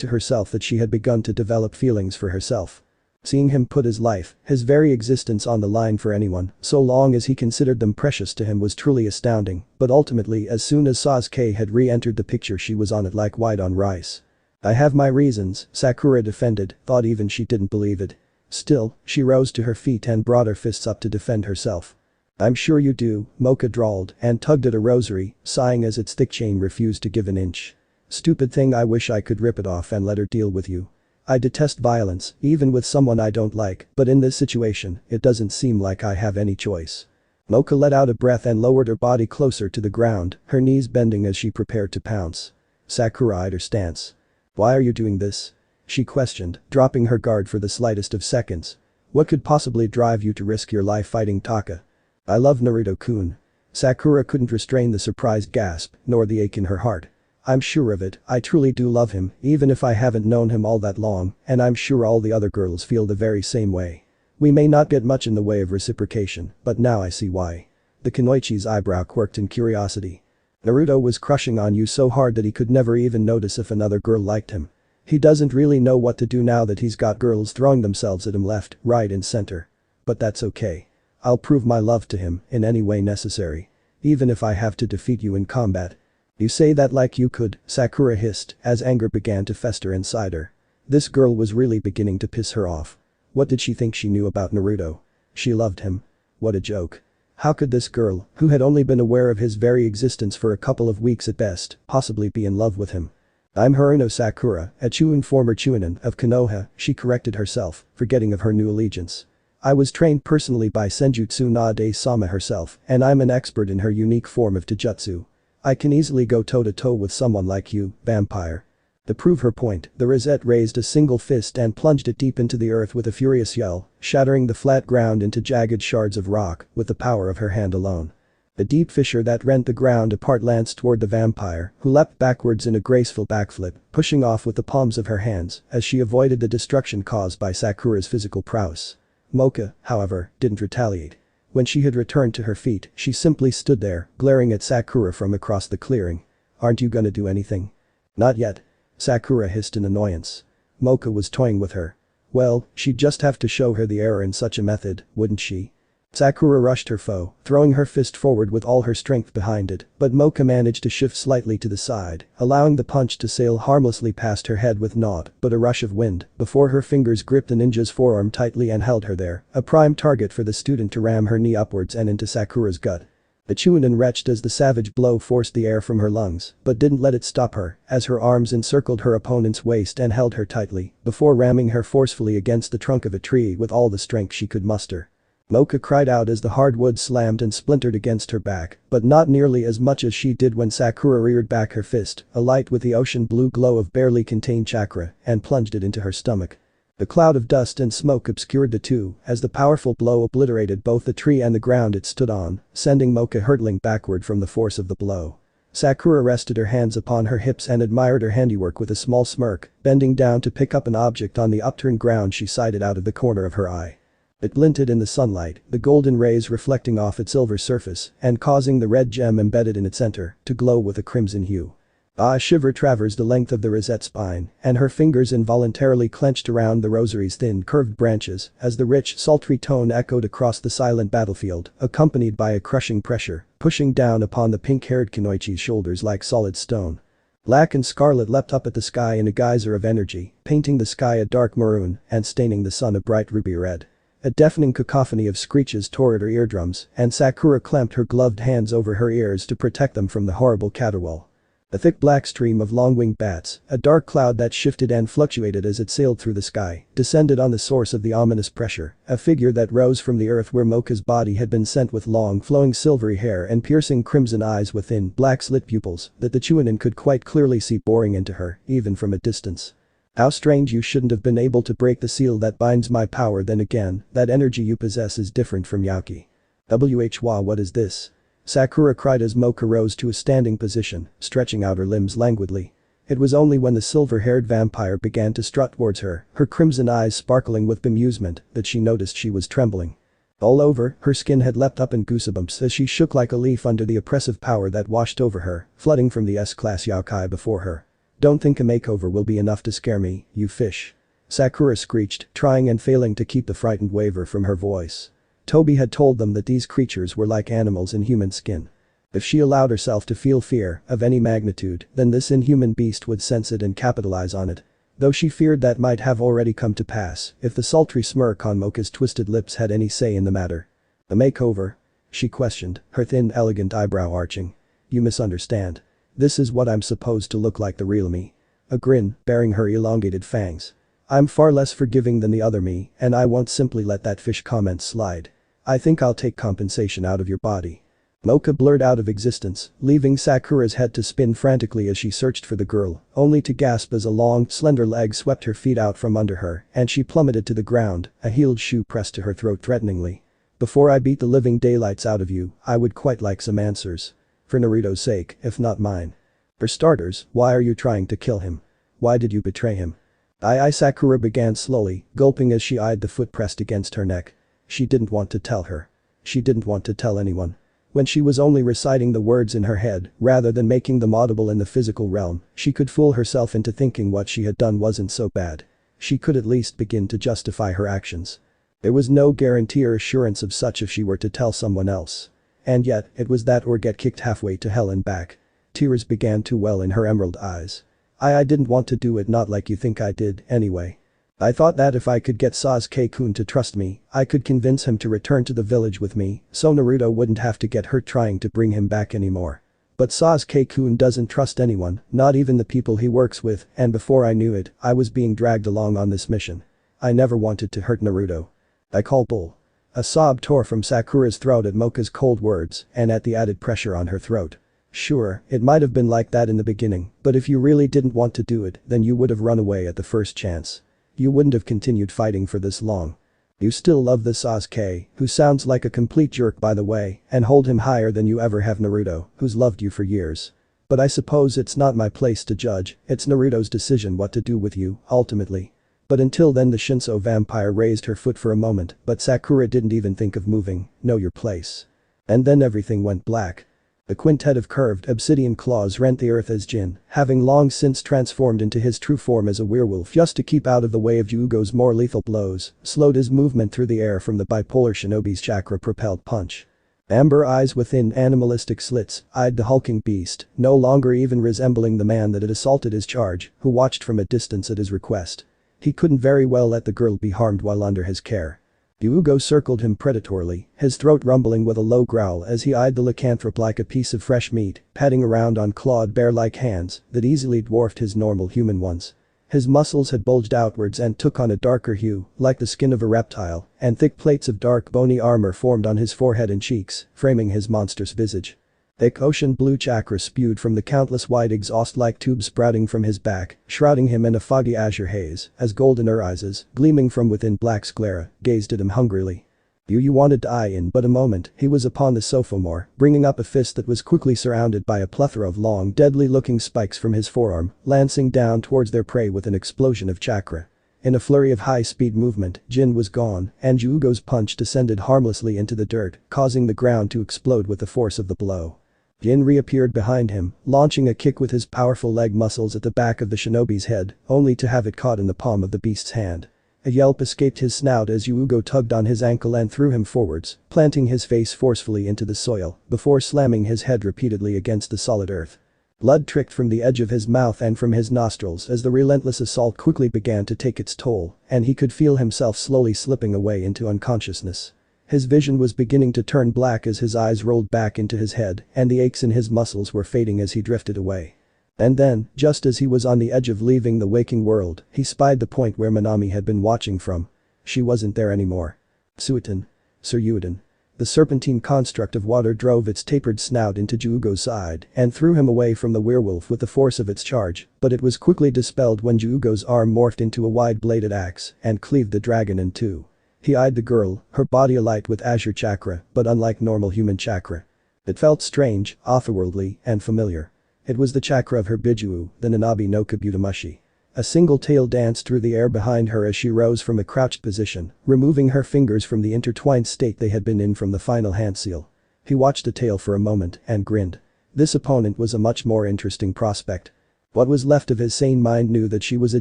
to herself that she had begun to develop feelings for herself. Seeing him put his life, his very existence on the line for anyone, so long as he considered them precious to him was truly astounding, but ultimately as soon as Sasuke had re-entered the picture she was on it like white on rice. I have my reasons, Sakura defended, thought even she didn't believe it. Still, she rose to her feet and brought her fists up to defend herself. I'm sure you do, Moka drawled and tugged at a rosary, sighing as its thick chain refused to give an inch. Stupid thing, I wish I could rip it off and let her deal with you. I detest violence, even with someone I don't like, but in this situation, it doesn't seem like I have any choice. Moka let out a breath and lowered her body closer to the ground, her knees bending as she prepared to pounce. Sakura eyed her stance. Why are you doing this? She questioned, dropping her guard for the slightest of seconds. What could possibly drive you to risk your life fighting Taka? I love Naruto-kun. Sakura couldn't restrain the surprised gasp, nor the ache in her heart. I'm sure of it, I truly do love him, even if I haven't known him all that long, and I'm sure all the other girls feel the very same way. We may not get much in the way of reciprocation, but now I see why. The Kunoichi's eyebrow quirked in curiosity. Naruto was crushing on you so hard that he could never even notice if another girl liked him. He doesn't really know what to do now that he's got girls throwing themselves at him left, right and center. But that's okay. I'll prove my love to him in any way necessary. Even if I have to defeat you in combat. You say that like you could, Sakura hissed as anger began to fester inside her. This girl was really beginning to piss her off. What did she think she knew about Naruto? She loved him. What a joke. How could this girl, who had only been aware of his very existence for a couple of weeks at best, possibly be in love with him? I'm Haruno Sakura, a Chunin, former Chunin of Konoha, she corrected herself, forgetting of her new allegiance. I was trained personally by Senjutsu Nade-sama herself, and I'm an expert in her unique form of taijutsu. I can easily go toe-to-toe with someone like you, vampire. To prove her point, the Rosette raised a single fist and plunged it deep into the earth with a furious yell, shattering the flat ground into jagged shards of rock with the power of her hand alone. A deep fissure that rent the ground apart lanced toward the vampire, who leapt backwards in a graceful backflip, pushing off with the palms of her hands as she avoided the destruction caused by Sakura's physical prowess. Moka, however, didn't retaliate. When she had returned to her feet, she simply stood there, glaring at Sakura from across the clearing. "Aren't you gonna do anything?" "Not yet." Sakura hissed in annoyance. Moka was toying with her. Well, she'd just have to show her the error in such a method, wouldn't she? Sakura rushed her foe, throwing her fist forward with all her strength behind it, but Moka managed to shift slightly to the side, allowing the punch to sail harmlessly past her head with naught but a rush of wind before her fingers gripped the ninja's forearm tightly and held her there, a prime target for the student to ram her knee upwards and into Sakura's gut. The Chunin retched as the savage blow forced the air from her lungs, but didn't let it stop her, as her arms encircled her opponent's waist and held her tightly, before ramming her forcefully against the trunk of a tree with all the strength she could muster. Moka cried out as the hardwood slammed and splintered against her back, but not nearly as much as she did when Sakura reared back her fist, alight with the ocean blue glow of barely contained chakra, and plunged it into her stomach. The cloud of dust and smoke obscured the two as the powerful blow obliterated both the tree and the ground it stood on, sending Moka hurtling backward from the force of the blow. Sakura rested her hands upon her hips and admired her handiwork with a small smirk, bending down to pick up an object on the upturned ground she sighted out of the corner of her eye. It glinted in the sunlight, the golden rays reflecting off its silver surface and causing the red gem embedded in its center to glow with a crimson hue. A shiver traversed the length of the rosette spine, and her fingers involuntarily clenched around the rosary's thin curved branches as the rich, sultry tone echoed across the silent battlefield, accompanied by a crushing pressure, pushing down upon the pink-haired Kunoichi's shoulders like solid stone. Black and scarlet leapt up at the sky in a geyser of energy, painting the sky a dark maroon and staining the sun a bright ruby red. A deafening cacophony of screeches tore at her eardrums, and Sakura clamped her gloved hands over her ears to protect them from the horrible caterwaul. A thick black stream of long-winged bats, a dark cloud that shifted and fluctuated as it sailed through the sky, descended on the source of the ominous pressure, a figure that rose from the earth where Moka's body had been sent with long flowing silvery hair and piercing crimson eyes with thin black slit pupils that the Chunin could quite clearly see boring into her, even from a distance. "How strange you shouldn't have been able to break the seal that binds my power. Then again, that energy you possess is different from Youkai. What is this?" Sakura cried as Moka rose to a standing position, stretching out her limbs languidly. It was only when the silver-haired vampire began to strut towards her crimson eyes sparkling with bemusement, that she noticed she was trembling. All over, her skin had leapt up in goosebumps as she shook like a leaf under the oppressive power that washed over her, flooding from the S-class Youkai before her. "Don't think a makeover will be enough to scare me, you fish." Sakura screeched, trying and failing to keep the frightened waver from her voice. Toby had told them that these creatures were like animals in human skin. If she allowed herself to feel fear of any magnitude, then this inhuman beast would sense it and capitalize on it. Though she feared that might have already come to pass if the sultry smirk on Moka's twisted lips had any say in the matter. "A makeover?" she questioned, her thin elegant eyebrow arching. "You misunderstand. This is what I'm supposed to look like, the real me." A grin, baring her elongated fangs. "I'm far less forgiving than the other me, and I won't simply let that fish comment slide. I think I'll take compensation out of your body." Moka blurred out of existence, leaving Sakura's head to spin frantically as she searched for the girl, only to gasp as a long, slender leg swept her feet out from under her and she plummeted to the ground, a heeled shoe pressed to her throat threateningly. "Before I beat the living daylights out of you, I would quite like some answers. For Naruto's sake, if not mine. For starters, why are you trying to kill him? Why did you betray him?" Sakura began slowly, gulping as she eyed the foot pressed against her neck. She didn't want to tell her. She didn't want to tell anyone. When she was only reciting the words in her head, rather than making them audible in the physical realm, she could fool herself into thinking what she had done wasn't so bad. She could at least begin to justify her actions. There was no guarantee or assurance of such if she were to tell someone else. And yet, it was that or get kicked halfway to hell and back. Tears began to well in her emerald eyes. I didn't want to do it, not like you think I did, anyway. I thought that if I could get Sasuke-kun to trust me, I could convince him to return to the village with me, so Naruto wouldn't have to get hurt trying to bring him back anymore. But Sasuke-kun doesn't trust anyone, not even the people he works with, and before I knew it, I was being dragged along on this mission. I never wanted to hurt Naruto. I call bull. A sob tore from Sakura's throat at Moka's cold words and at the added pressure on her throat. Sure, it might have been like that in the beginning, but if you really didn't want to do it, then you would have run away at the first chance. You wouldn't have continued fighting for this long. You still love the Sasuke, who sounds like a complete jerk by the way, and hold him higher than you ever have Naruto, who's loved you for years. But I suppose it's not my place to judge, it's Naruto's decision what to do with you, ultimately. But until then the Shinso vampire raised her foot for a moment, but Sakura didn't even think of moving. Know your place. And then everything went black. The quintet of curved obsidian claws rent the earth as Jin, having long since transformed into his true form as a werewolf just to keep out of the way of Yugo's more lethal blows, slowed his movement through the air from the bipolar shinobi's chakra-propelled punch. Amber eyes within animalistic slits eyed the hulking beast, no longer even resembling the man that had assaulted his charge, who watched from a distance at his request. He couldn't very well let the girl be harmed while under his care. Yugo circled him predatorily, his throat rumbling with a low growl as he eyed the lycanthrope like a piece of fresh meat, padding around on clawed bear-like hands that easily dwarfed his normal human ones. His muscles had bulged outwards and took on a darker hue, like the skin of a reptile, and thick plates of dark bony armor formed on his forehead and cheeks, framing his monstrous visage. Thick ocean blue chakra spewed from the countless wide exhaust-like tubes sprouting from his back, shrouding him in a foggy azure haze, as golden eyes, gleaming from within black sclera, gazed at him hungrily. You wanted to eye in but a moment, he was upon the sophomore, bringing up a fist that was quickly surrounded by a plethora of long deadly-looking spikes from his forearm, lancing down towards their prey with an explosion of chakra. In a flurry of high-speed movement, Jin was gone, and Yugo's punch descended harmlessly into the dirt, causing the ground to explode with the force of the blow. Jin reappeared behind him, launching a kick with his powerful leg muscles at the back of the shinobi's head, only to have it caught in the palm of the beast's hand. A yelp escaped his snout as Yugo tugged on his ankle and threw him forwards, planting his face forcefully into the soil, before slamming his head repeatedly against the solid earth. Blood tricked from the edge of his mouth and from his nostrils as the relentless assault quickly began to take its toll, and he could feel himself slowly slipping away into unconsciousness. His vision was beginning to turn black as his eyes rolled back into his head, and the aches in his muscles were fading as he drifted away. And then, just as he was on the edge of leaving the waking world, he spied the point where Minami had been watching from. She wasn't there anymore. Suiton. Suryudan. The serpentine construct of water drove its tapered snout into Jugo's side and threw him away from the werewolf with the force of its charge, but it was quickly dispelled when Jugo's arm morphed into a wide-bladed axe and cleaved the dragon in two. He eyed the girl, her body alight with azure chakra, but unlike normal human chakra. It felt strange, otherworldly, and familiar. It was the chakra of her Bijuu, the Nanabi no Kabutamushi. A single tail danced through the air behind her as she rose from a crouched position, removing her fingers from the intertwined state they had been in from the final hand seal. He watched the tail for a moment and grinned. This opponent was a much more interesting prospect. What was left of his sane mind knew that she was a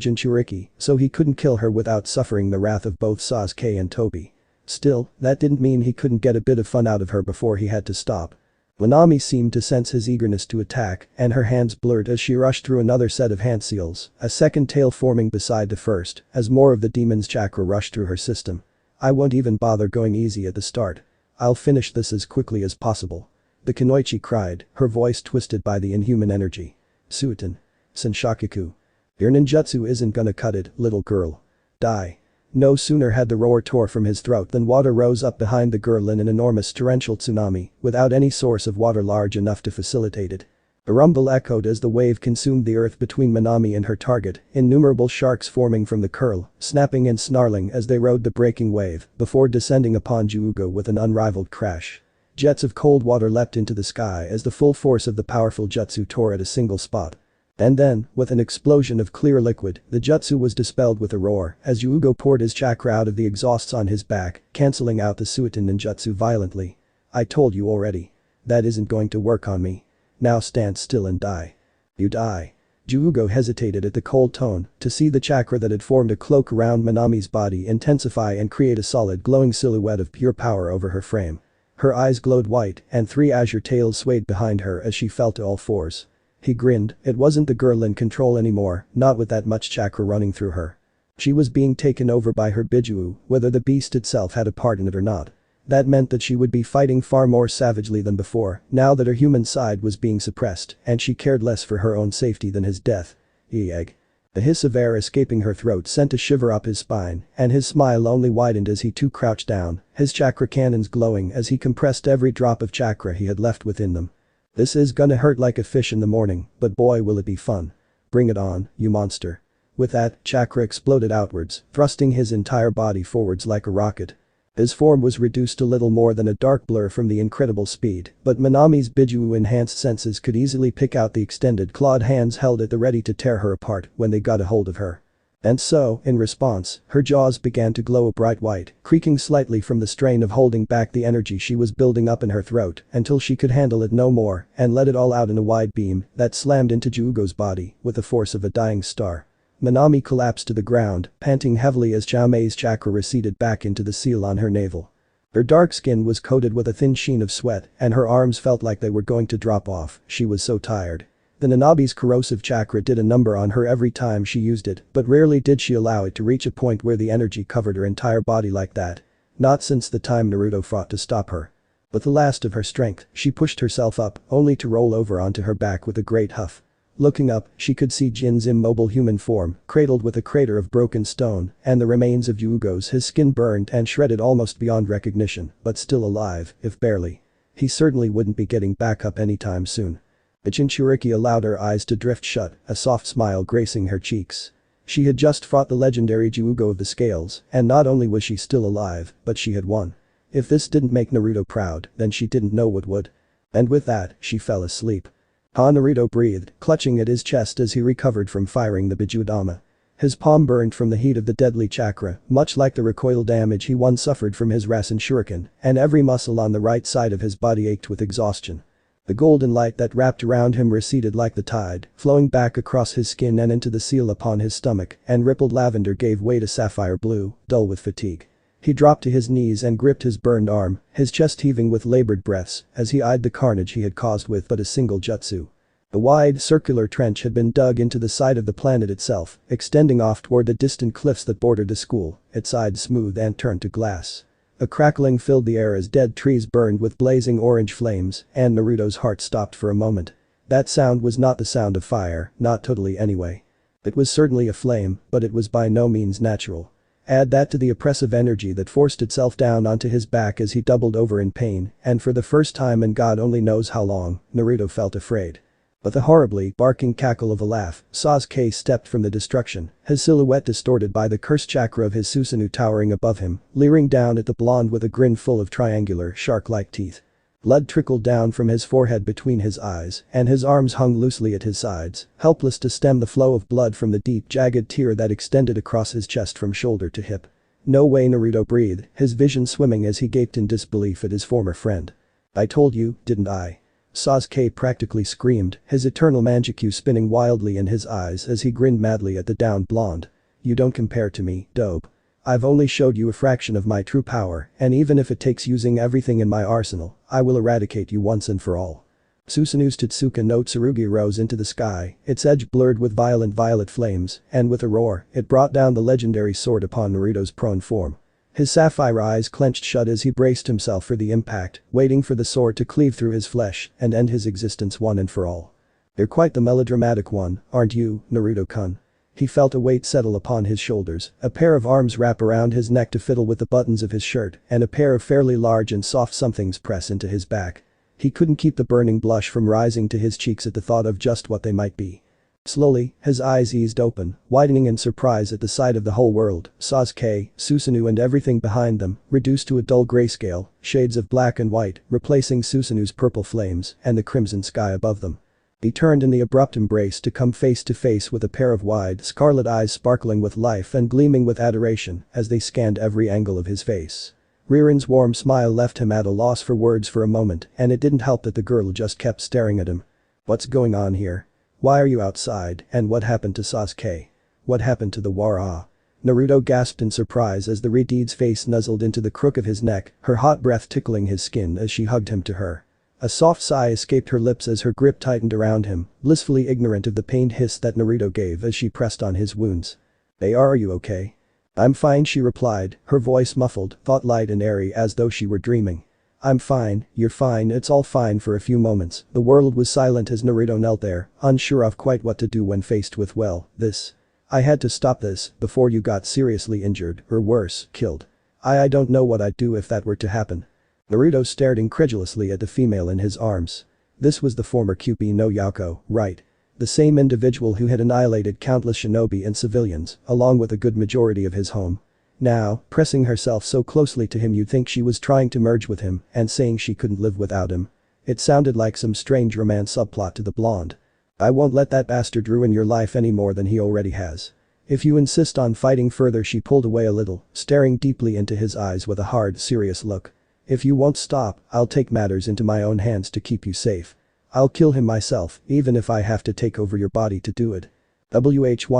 Jinchuriki, so he couldn't kill her without suffering the wrath of both Sasuke and Tobi. Still, that didn't mean he couldn't get a bit of fun out of her before he had to stop. Minami seemed to sense his eagerness to attack, and her hands blurred as she rushed through another set of hand seals, a second tail forming beside the first, as more of the demon's chakra rushed through her system. I won't even bother going easy at the start. I'll finish this as quickly as possible. The Kunoichi cried, her voice twisted by the inhuman energy. Suiton. Senshakuku. Your ninjutsu isn't gonna cut it, little girl. Die. No sooner had the roar tore from his throat than water rose up behind the girl in an enormous torrential tsunami, without any source of water large enough to facilitate it. A rumble echoed as the wave consumed the earth between Minami and her target, innumerable sharks forming from the curl, snapping and snarling as they rode the breaking wave, before descending upon Juugo with an unrivaled crash. Jets of cold water leapt into the sky as the full force of the powerful jutsu tore at a single spot. And then, with an explosion of clear liquid, the jutsu was dispelled with a roar as Yugo poured his chakra out of the exhausts on his back, cancelling out the Suiton ninjutsu violently. I told you already. That isn't going to work on me. Now stand still and die. You die. Juugo hesitated at the cold tone, to see the chakra that had formed a cloak around Minami's body intensify and create a solid glowing silhouette of pure power over her frame. Her eyes glowed white, and three azure tails swayed behind her as she fell to all fours. He grinned, it wasn't the girl in control anymore, not with that much chakra running through her. She was being taken over by her Bijuu, whether the beast itself had a part in it or not. That meant that she would be fighting far more savagely than before, now that her human side was being suppressed, and she cared less for her own safety than his death. Eeg. The hiss of air escaping her throat sent a shiver up his spine, and his smile only widened as he too crouched down, his chakra cannons glowing as he compressed every drop of chakra he had left within them. This is gonna hurt like a fish in the morning, but boy will it be fun. Bring it on, you monster. With that, chakra exploded outwards, thrusting his entire body forwards like a rocket. His form was reduced to little more than a dark blur from the incredible speed, but Minami's Biju-enhanced senses could easily pick out the extended clawed hands held at the ready to tear her apart when they got a hold of her. And so, in response, her jaws began to glow a bright white, creaking slightly from the strain of holding back the energy she was building up in her throat until she could handle it no more and let it all out in a wide beam that slammed into Jugo's body with the force of a dying star. Minami collapsed to the ground, panting heavily as Xiaomei's chakra receded back into the seal on her navel. Her dark skin was coated with a thin sheen of sweat and her arms felt like they were going to drop off, she was so tired. The Nanabi's corrosive chakra did a number on her every time she used it, but rarely did she allow it to reach a point where the energy covered her entire body like that. Not since the time Naruto fought to stop her. With the last of her strength, she pushed herself up, only to roll over onto her back with a great huff. Looking up, she could see Jin's immobile human form, cradled with a crater of broken stone, and the remains of Yugo's his skin burned and shredded almost beyond recognition, but still alive, if barely. He certainly wouldn't be getting back up anytime soon. The Jinchuriki allowed her eyes to drift shut, a soft smile gracing her cheeks. She had just fought the legendary Jugo of the scales, and not only was she still alive, but she had won. If this didn't make Naruto proud, then she didn't know what would. And with that, she fell asleep. Naruto breathed, clutching at his chest as he recovered from firing the Bijudama. His palm burned from the heat of the deadly chakra, much like the recoil damage he once suffered from his Rasen Shuriken, and every muscle on the right side of his body ached with exhaustion. The golden light that wrapped around him receded like the tide, flowing back across his skin and into the seal upon his stomach, and rippled lavender gave way to sapphire blue, dull with fatigue. He dropped to his knees and gripped his burned arm, his chest heaving with labored breaths as he eyed the carnage he had caused with but a single jutsu. A wide, circular trench had been dug into the side of the planet itself, extending off toward the distant cliffs that bordered the school, its sides smooth and turned to glass. A crackling filled the air as dead trees burned with blazing orange flames, and Naruto's heart stopped for a moment. That sound was not the sound of fire, not totally anyway. It was certainly a flame, but it was by no means natural. Add that to the oppressive energy that forced itself down onto his back as he doubled over in pain, and for the first time in God only knows how long, Naruto felt afraid. With a horribly barking cackle of a laugh, Sasuke stepped from the destruction, his silhouette distorted by the cursed chakra of his Susanoo towering above him, leering down at the blonde with a grin full of triangular, shark-like teeth. Blood trickled down from his forehead between his eyes, and his arms hung loosely at his sides, helpless to stem the flow of blood from the deep, jagged tear that extended across his chest from shoulder to hip. No way, Naruto breathed, his vision swimming as he gaped in disbelief at his former friend. I told you, didn't I? Sasuke practically screamed, his eternal manjutsu spinning wildly in his eyes as he grinned madly at the downed blonde. You don't compare to me, dope. I've only showed you a fraction of my true power, and even if it takes using everything in my arsenal, I will eradicate you once and for all. Susanoo's Totsuka no Tsurugi rose into the sky, its edge blurred with violent violet flames, and with a roar, it brought down the legendary sword upon Naruto's prone form. His sapphire eyes clenched shut as he braced himself for the impact, waiting for the sword to cleave through his flesh and end his existence one and for all. You're quite the melodramatic one, aren't you, Naruto-kun? He felt a weight settle upon his shoulders, a pair of arms wrap around his neck to fiddle with the buttons of his shirt, and a pair of fairly large and soft somethings press into his back. He couldn't keep the burning blush from rising to his cheeks at the thought of just what they might be. Slowly, his eyes eased open, widening in surprise at the sight of the whole world, Sasuke, Susanoo and everything behind them, reduced to a dull grayscale, shades of black and white, replacing Susanoo's purple flames and the crimson sky above them. He turned in the abrupt embrace to come face to face with a pair of wide, scarlet eyes sparkling with life and gleaming with adoration as they scanned every angle of his face. Ririn's warm smile left him at a loss for words for a moment, and it didn't help that the girl just kept staring at him. What's going on here? Why are you outside, and what happened to Sasuke? What happened to the war? Naruto gasped in surprise as the Redeed's face nuzzled into the crook of his neck, her hot breath tickling his skin as she hugged him to her. A soft sigh escaped her lips as her grip tightened around him, blissfully ignorant of the pained hiss that Naruto gave as she pressed on his wounds. Hey, are you okay? I'm fine, she replied, her voice muffled, thought light and airy as though she were dreaming. I'm fine, you're fine, it's all fine. For a few moments, the world was silent as Naruto knelt there, unsure of quite what to do when faced with this. I had to stop this before you got seriously injured, or worse, killed. I don't know what I'd do if that were to happen. Naruto stared incredulously at the female in his arms. This was the former Kyuubi no Yako, right? The same individual who had annihilated countless shinobi and civilians, along with a good majority of his home. Now, pressing herself so closely to him you'd think she was trying to merge with him and saying she couldn't live without him. It sounded like some strange romance subplot to the blonde. I won't let that bastard ruin your life any more than he already has. If you insist on fighting further. She pulled away a little, staring deeply into his eyes with a hard, serious look. If you won't stop, I'll take matters into my own hands to keep you safe. I'll kill him myself, even if I have to take over your body to do it. Why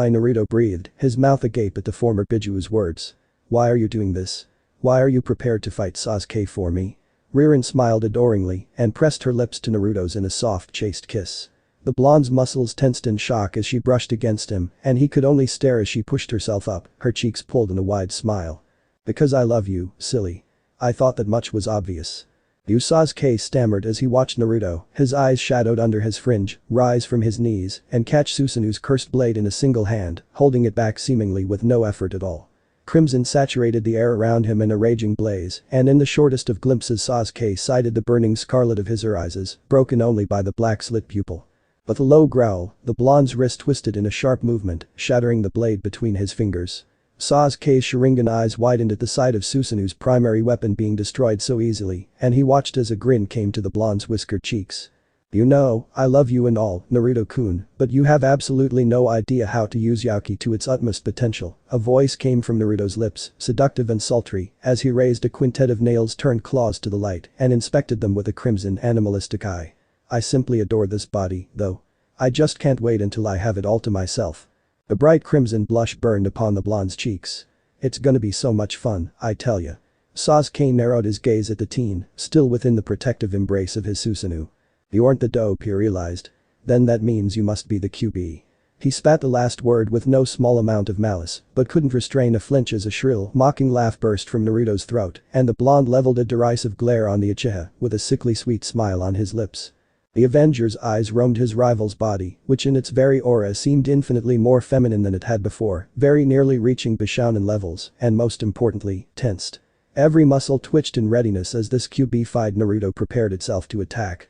Naruto breathed, his mouth agape at the former Bijuu's words. Why are you doing this? Why are you prepared to fight Sasuke for me? Ririn smiled adoringly and pressed her lips to Naruto's in a soft, chaste kiss. The blonde's muscles tensed in shock as she brushed against him, and he could only stare as she pushed herself up, her cheeks pulled in a wide smile. Because I love you, silly. I thought that much was obvious. Sasuke stammered as he watched Naruto, his eyes shadowed under his fringe, rise from his knees and catch Susanu's cursed blade in a single hand, holding it back seemingly with no effort at all. Crimson saturated the air around him in a raging blaze, and in the shortest of glimpses Sasuke sighted the burning scarlet of his irises, broken only by the black slit pupil. With a low growl, the blonde's wrist twisted in a sharp movement, shattering the blade between his fingers. Sasuke's Sharingan eyes widened at the sight of Susanu's primary weapon being destroyed so easily, and he watched as a grin came to the blonde's whiskered cheeks. You know, I love you and all, Naruto-kun, but you have absolutely no idea how to use youkai to its utmost potential. A voice came from Naruto's lips, seductive and sultry, as he raised a quintet of nails-turned claws to the light and inspected them with a crimson animalistic eye. I simply adore this body, though. I just can't wait until I have it all to myself. A bright crimson blush burned upon the blonde's cheeks. It's gonna be so much fun, I tell ya. Sasuke narrowed his gaze at the teen, still within the protective embrace of his Susanoo. You aren't the dope, he realized. Then that means you must be the QB. He spat the last word with no small amount of malice, but couldn't restrain a flinch as a shrill, mocking laugh burst from Naruto's throat, and the blonde leveled a derisive glare on the Uchiha, with a sickly sweet smile on his lips. The Avenger's eyes roamed his rival's body, which in its very aura seemed infinitely more feminine than it had before, very nearly reaching Bishounen levels, and most importantly, tensed. Every muscle twitched in readiness as this QB-fied Naruto prepared itself to attack.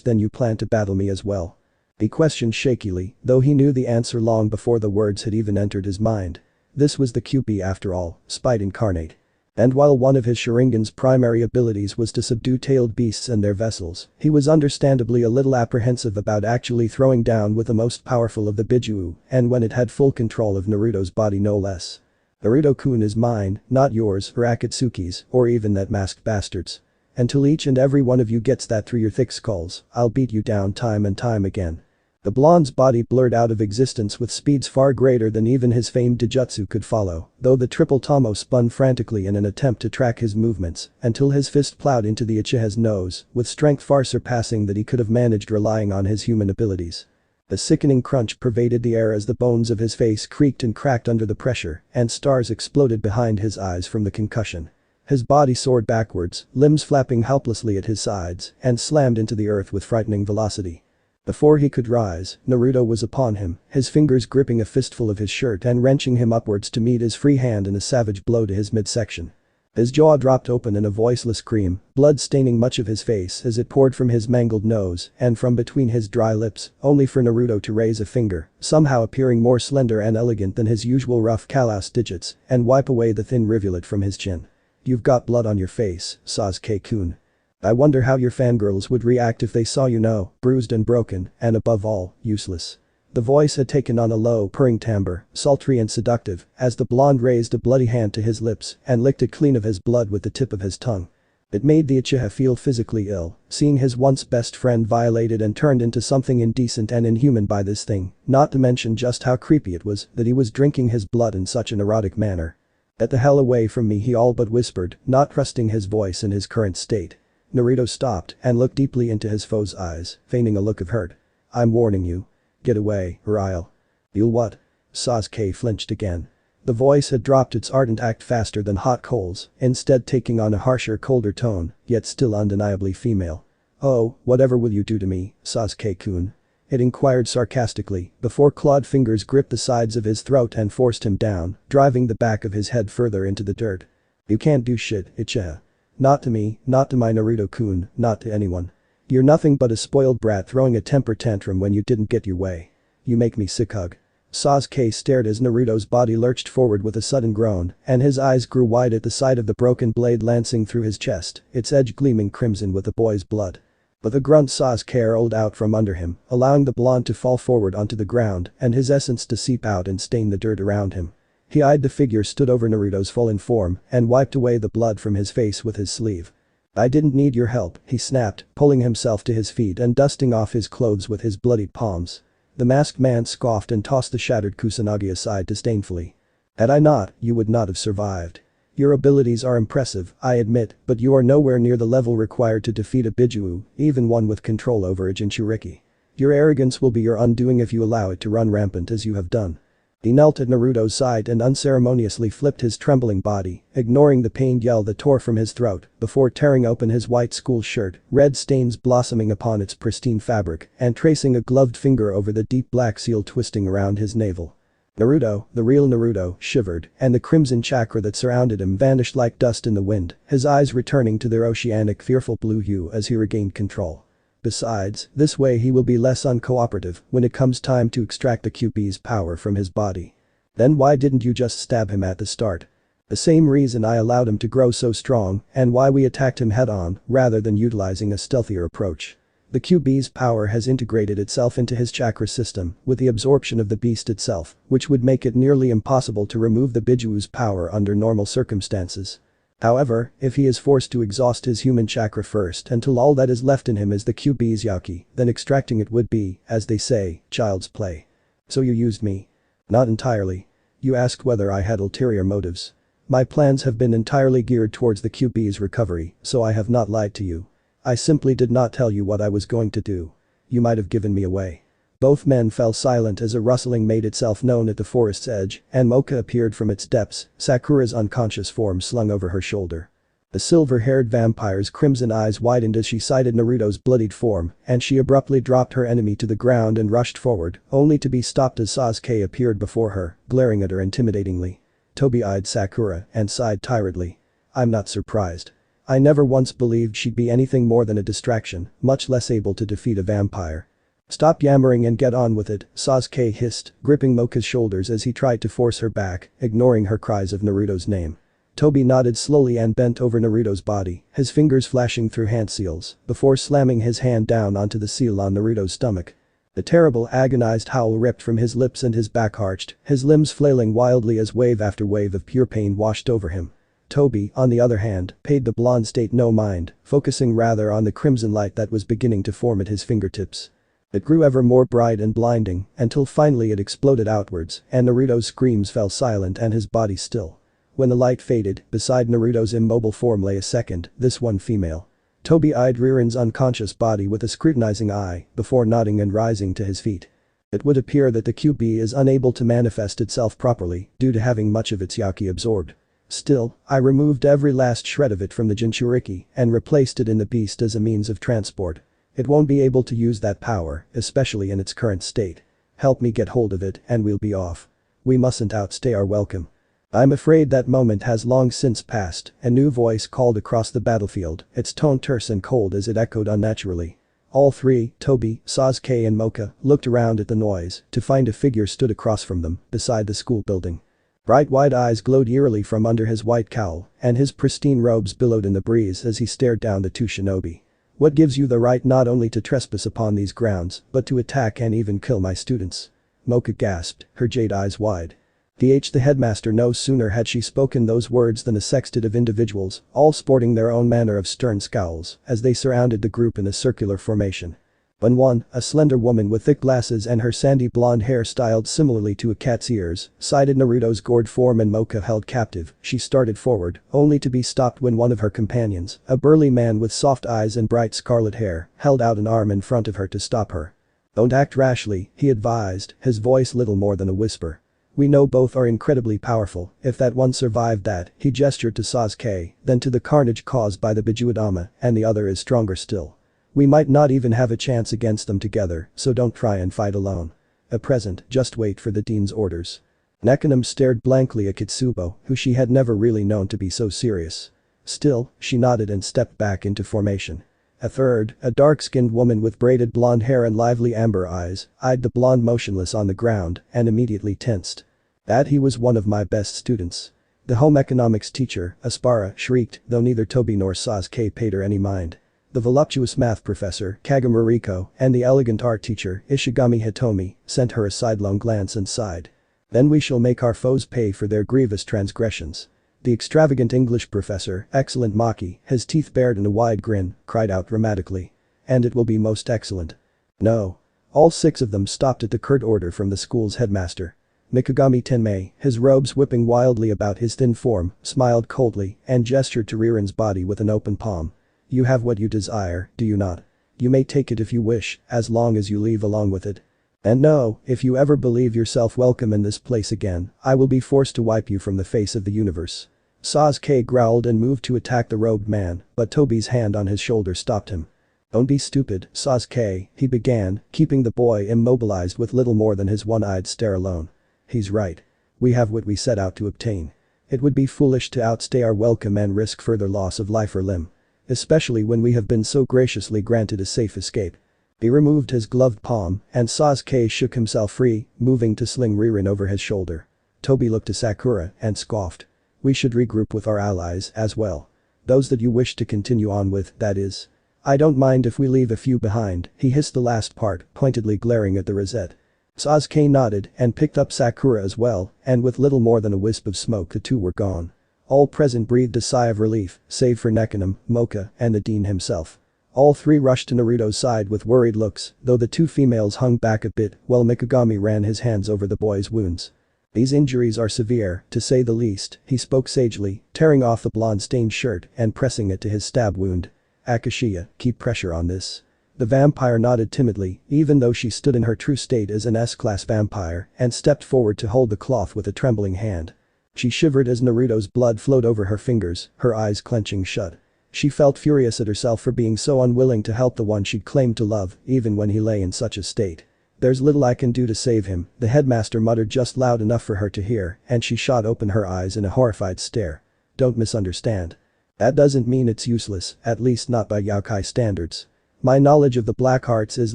Then you plan to battle me as well? He questioned shakily, though he knew the answer long before the words had even entered his mind. This was the QB after all, spite incarnate. And while one of his Sharingan's primary abilities was to subdue tailed beasts and their vessels, he was understandably a little apprehensive about actually throwing down with the most powerful of the Bijuu, and when it had full control of Naruto's body no less. Naruto-kun is mine, not yours or Akatsuki's, or even that masked bastard's. Until each and every one of you gets that through your thick skulls, I'll beat you down time and time again. The blonde's body blurred out of existence with speeds far greater than even his famed Dijutsu could follow, though the triple Tomo spun frantically in an attempt to track his movements, until his fist plowed into the Uchiha's nose, with strength far surpassing that he could have managed relying on his human abilities. A sickening crunch pervaded the air as the bones of his face creaked and cracked under the pressure, and stars exploded behind his eyes from the concussion. His body soared backwards, limbs flapping helplessly at his sides, and slammed into the earth with frightening velocity. Before he could rise, Naruto was upon him, his fingers gripping a fistful of his shirt and wrenching him upwards to meet his free hand in a savage blow to his midsection. His jaw dropped open in a voiceless scream, blood staining much of his face as it poured from his mangled nose and from between his dry lips, only for Naruto to raise a finger, somehow appearing more slender and elegant than his usual rough callous digits, and wipe away the thin rivulet from his chin. You've got blood on your face, Sasuke-kun. I wonder how your fangirls would react if they saw you now, bruised and broken, and above all, useless. The voice had taken on a low, purring timbre, sultry and seductive, as the blonde raised a bloody hand to his lips and licked it clean of his blood with the tip of his tongue. It made the Uchiha feel physically ill, seeing his once best friend violated and turned into something indecent and inhuman by this thing, not to mention just how creepy it was that he was drinking his blood in such an erotic manner. Get the hell away from me, he all but whispered, not trusting his voice in his current state. Naruto stopped and looked deeply into his foe's eyes, feigning a look of hurt. I'm warning you. Get away, or I'll. You'll what? Sasuke flinched again. The voice had dropped its ardent act faster than hot coals, instead taking on a harsher, colder tone, yet still undeniably female. Oh, whatever will you do to me, Sasuke-kun? It inquired sarcastically, before clawed fingers gripped the sides of his throat and forced him down, driving the back of his head further into the dirt. You can't do shit, Uchiha. Not to me, not to my Naruto-kun, not to anyone. You're nothing but a spoiled brat throwing a temper tantrum when you didn't get your way. You make me sick. Hug. Sasuke stared as Naruto's body lurched forward with a sudden groan, and his eyes grew wide at the sight of the broken blade lancing through his chest, its edge gleaming crimson with the boy's blood. But the grunt Sasuke rolled out from under him, allowing the blonde to fall forward onto the ground and his essence to seep out and stain the dirt around him. He eyed the figure stood over Naruto's fallen form and wiped away the blood from his face with his sleeve. I didn't need your help, he snapped, pulling himself to his feet and dusting off his clothes with his bloodied palms. The masked man scoffed and tossed the shattered Kusanagi aside disdainfully. Had I not, you would not have survived. Your abilities are impressive, I admit, but you are nowhere near the level required to defeat a Biju, even one with control over a Jinchuriki. Your arrogance will be your undoing if you allow it to run rampant as you have done. He knelt at Naruto's side and unceremoniously flipped his trembling body, ignoring the pained yell that tore from his throat, before tearing open his white school shirt, red stains blossoming upon its pristine fabric, and tracing a gloved finger over the deep black seal twisting around his navel. Naruto, the real Naruto, shivered, and the crimson chakra that surrounded him vanished like dust in the wind, his eyes returning to their oceanic fearful blue hue as he regained control. Besides, this way he will be less uncooperative when it comes time to extract the QB's power from his body. Then why didn't you just stab him at the start? The same reason I allowed him to grow so strong and why we attacked him head-on rather than utilizing a stealthier approach. The QB's power has integrated itself into his chakra system with the absorption of the beast itself, which would make it nearly impossible to remove the Bijuu's power under normal circumstances. However, if he is forced to exhaust his human chakra first until all that is left in him is the QB's yaki, then extracting it would be, as they say, child's play. So you used me? Not entirely. You asked whether I had ulterior motives. My plans have been entirely geared towards the QB's recovery, so I have not lied to you. I simply did not tell you what I was going to do. You might have given me away. Both men fell silent as a rustling made itself known at the forest's edge, and Moka appeared from its depths, Sakura's unconscious form slung over her shoulder. The silver-haired vampire's crimson eyes widened as she sighted Naruto's bloodied form, and she abruptly dropped her enemy to the ground and rushed forward, only to be stopped as Sasuke appeared before her, glaring at her intimidatingly. Toby eyed Sakura and sighed tiredly. I'm not surprised. I never once believed she'd be anything more than a distraction, much less able to defeat a vampire. Stop yammering and get on with it, Sasuke hissed, gripping Moka's shoulders as he tried to force her back, ignoring her cries of Naruto's name. Toby nodded slowly and bent over Naruto's body, his fingers flashing through hand seals, before slamming his hand down onto the seal on Naruto's stomach. The terrible agonized howl ripped from his lips and his back arched, his limbs flailing wildly as wave after wave of pure pain washed over him. Toby, on the other hand, paid the blonde state no mind, focusing rather on the crimson light that was beginning to form at his fingertips. It grew ever more bright and blinding until finally it exploded outwards and Naruto's screams fell silent and his body still. When the light faded, beside Naruto's immobile form lay a second, this one female. Toby eyed Ririn's unconscious body with a scrutinizing eye before nodding and rising to his feet. It would appear that the QB is unable to manifest itself properly due to having much of its yaki absorbed. Still, I removed every last shred of it from the Jinchuriki and replaced it in the beast as a means of transport. It won't be able to use that power, especially in its current state. Help me get hold of it and we'll be off. We mustn't outstay our welcome. I'm afraid that moment has long since passed, a new voice called across the battlefield, its tone terse and cold as it echoed unnaturally. All three, Toby, Sasuke and Moka, looked around at the noise to find a figure stood across from them, beside the school building. Bright white eyes glowed eerily from under his white cowl, and his pristine robes billowed in the breeze as he stared down the two shinobi. What gives you the right not only to trespass upon these grounds, but to attack and even kill my students? Moka gasped, her jade eyes wide. The headmaster no sooner had she spoken those words than a sextet of individuals, all sporting their own manner of stern scowls, as they surrounded the group in a circular formation. When one, a slender woman with thick glasses and her sandy blonde hair styled similarly to a cat's ears, sighted Naruto's gored form and Moka held captive, she started forward, only to be stopped when one of her companions, a burly man with soft eyes and bright scarlet hair, held out an arm in front of her to stop her. Don't act rashly, he advised, his voice little more than a whisper. We know both are incredibly powerful, if that one survived that, he gestured to Sasuke, then to the carnage caused by the Bijuudama, and the other is stronger still. We might not even have a chance against them together, so don't try and fight alone. At present, just wait for the dean's orders. Nekonim stared blankly at Kitsubo, who she had never really known to be so serious. Still, she nodded and stepped back into formation. A third, a dark-skinned woman with braided blonde hair and lively amber eyes, eyed the blonde motionless on the ground and immediately tensed. That he was one of my best students. The home economics teacher, Aspara, shrieked, though neither Toby nor Sasuke paid her any mind. The voluptuous math professor, Kagami, and the elegant art teacher, Ishigami Hitomi, sent her a sidelong glance and sighed. Then we shall make our foes pay for their grievous transgressions. The extravagant English professor, excellent Maki, his teeth bared in a wide grin, cried out dramatically. And it will be most excellent. No. All 6 of them stopped at the curt order from the school's headmaster. Mikagami Tenmei, his robes whipping wildly about his thin form, smiled coldly and gestured to Ririn's body with an open palm. You have what you desire, do you not? You may take it if you wish, as long as you leave along with it. And no, if you ever believe yourself welcome in this place again, I will be forced to wipe you from the face of the universe. Sasuke growled and moved to attack the robed man, but Toby's hand on his shoulder stopped him. Don't be stupid, Sasuke, he began, keeping the boy immobilized with little more than his one-eyed stare alone. He's right. We have what we set out to obtain. It would be foolish to outstay our welcome and risk further loss of life or limb. Especially when we have been so graciously granted a safe escape. He removed his gloved palm, and Sasuke shook himself free, moving to sling Ririn over his shoulder. Toby looked to Sakura and scoffed. We should regroup with our allies as well. Those that you wish to continue on with, that is. I don't mind if we leave a few behind, he hissed the last part, pointedly glaring at the rosette. Sasuke nodded and picked up Sakura as well, and with little more than a wisp of smoke the 2 were gone. All present breathed a sigh of relief, save for Nekonim, Moka, and the dean himself. All 3 rushed to Naruto's side with worried looks, though the 2 females hung back a bit while Mikagami ran his hands over the boy's wounds. These injuries are severe, to say the least, he spoke sagely, tearing off the blonde-stained shirt and pressing it to his stab wound. Akashiya, keep pressure on this. The vampire nodded timidly, even though she stood in her true state as an S-class vampire, and stepped forward to hold the cloth with a trembling hand. She shivered as Naruto's blood flowed over her fingers, her eyes clenching shut. She felt furious at herself for being so unwilling to help the one she'd claimed to love, even when he lay in such a state. There's little I can do to save him, the headmaster muttered just loud enough for her to hear, and she shot open her eyes in a horrified stare. Don't misunderstand. That doesn't mean it's useless, at least not by youkai standards. My knowledge of the black arts is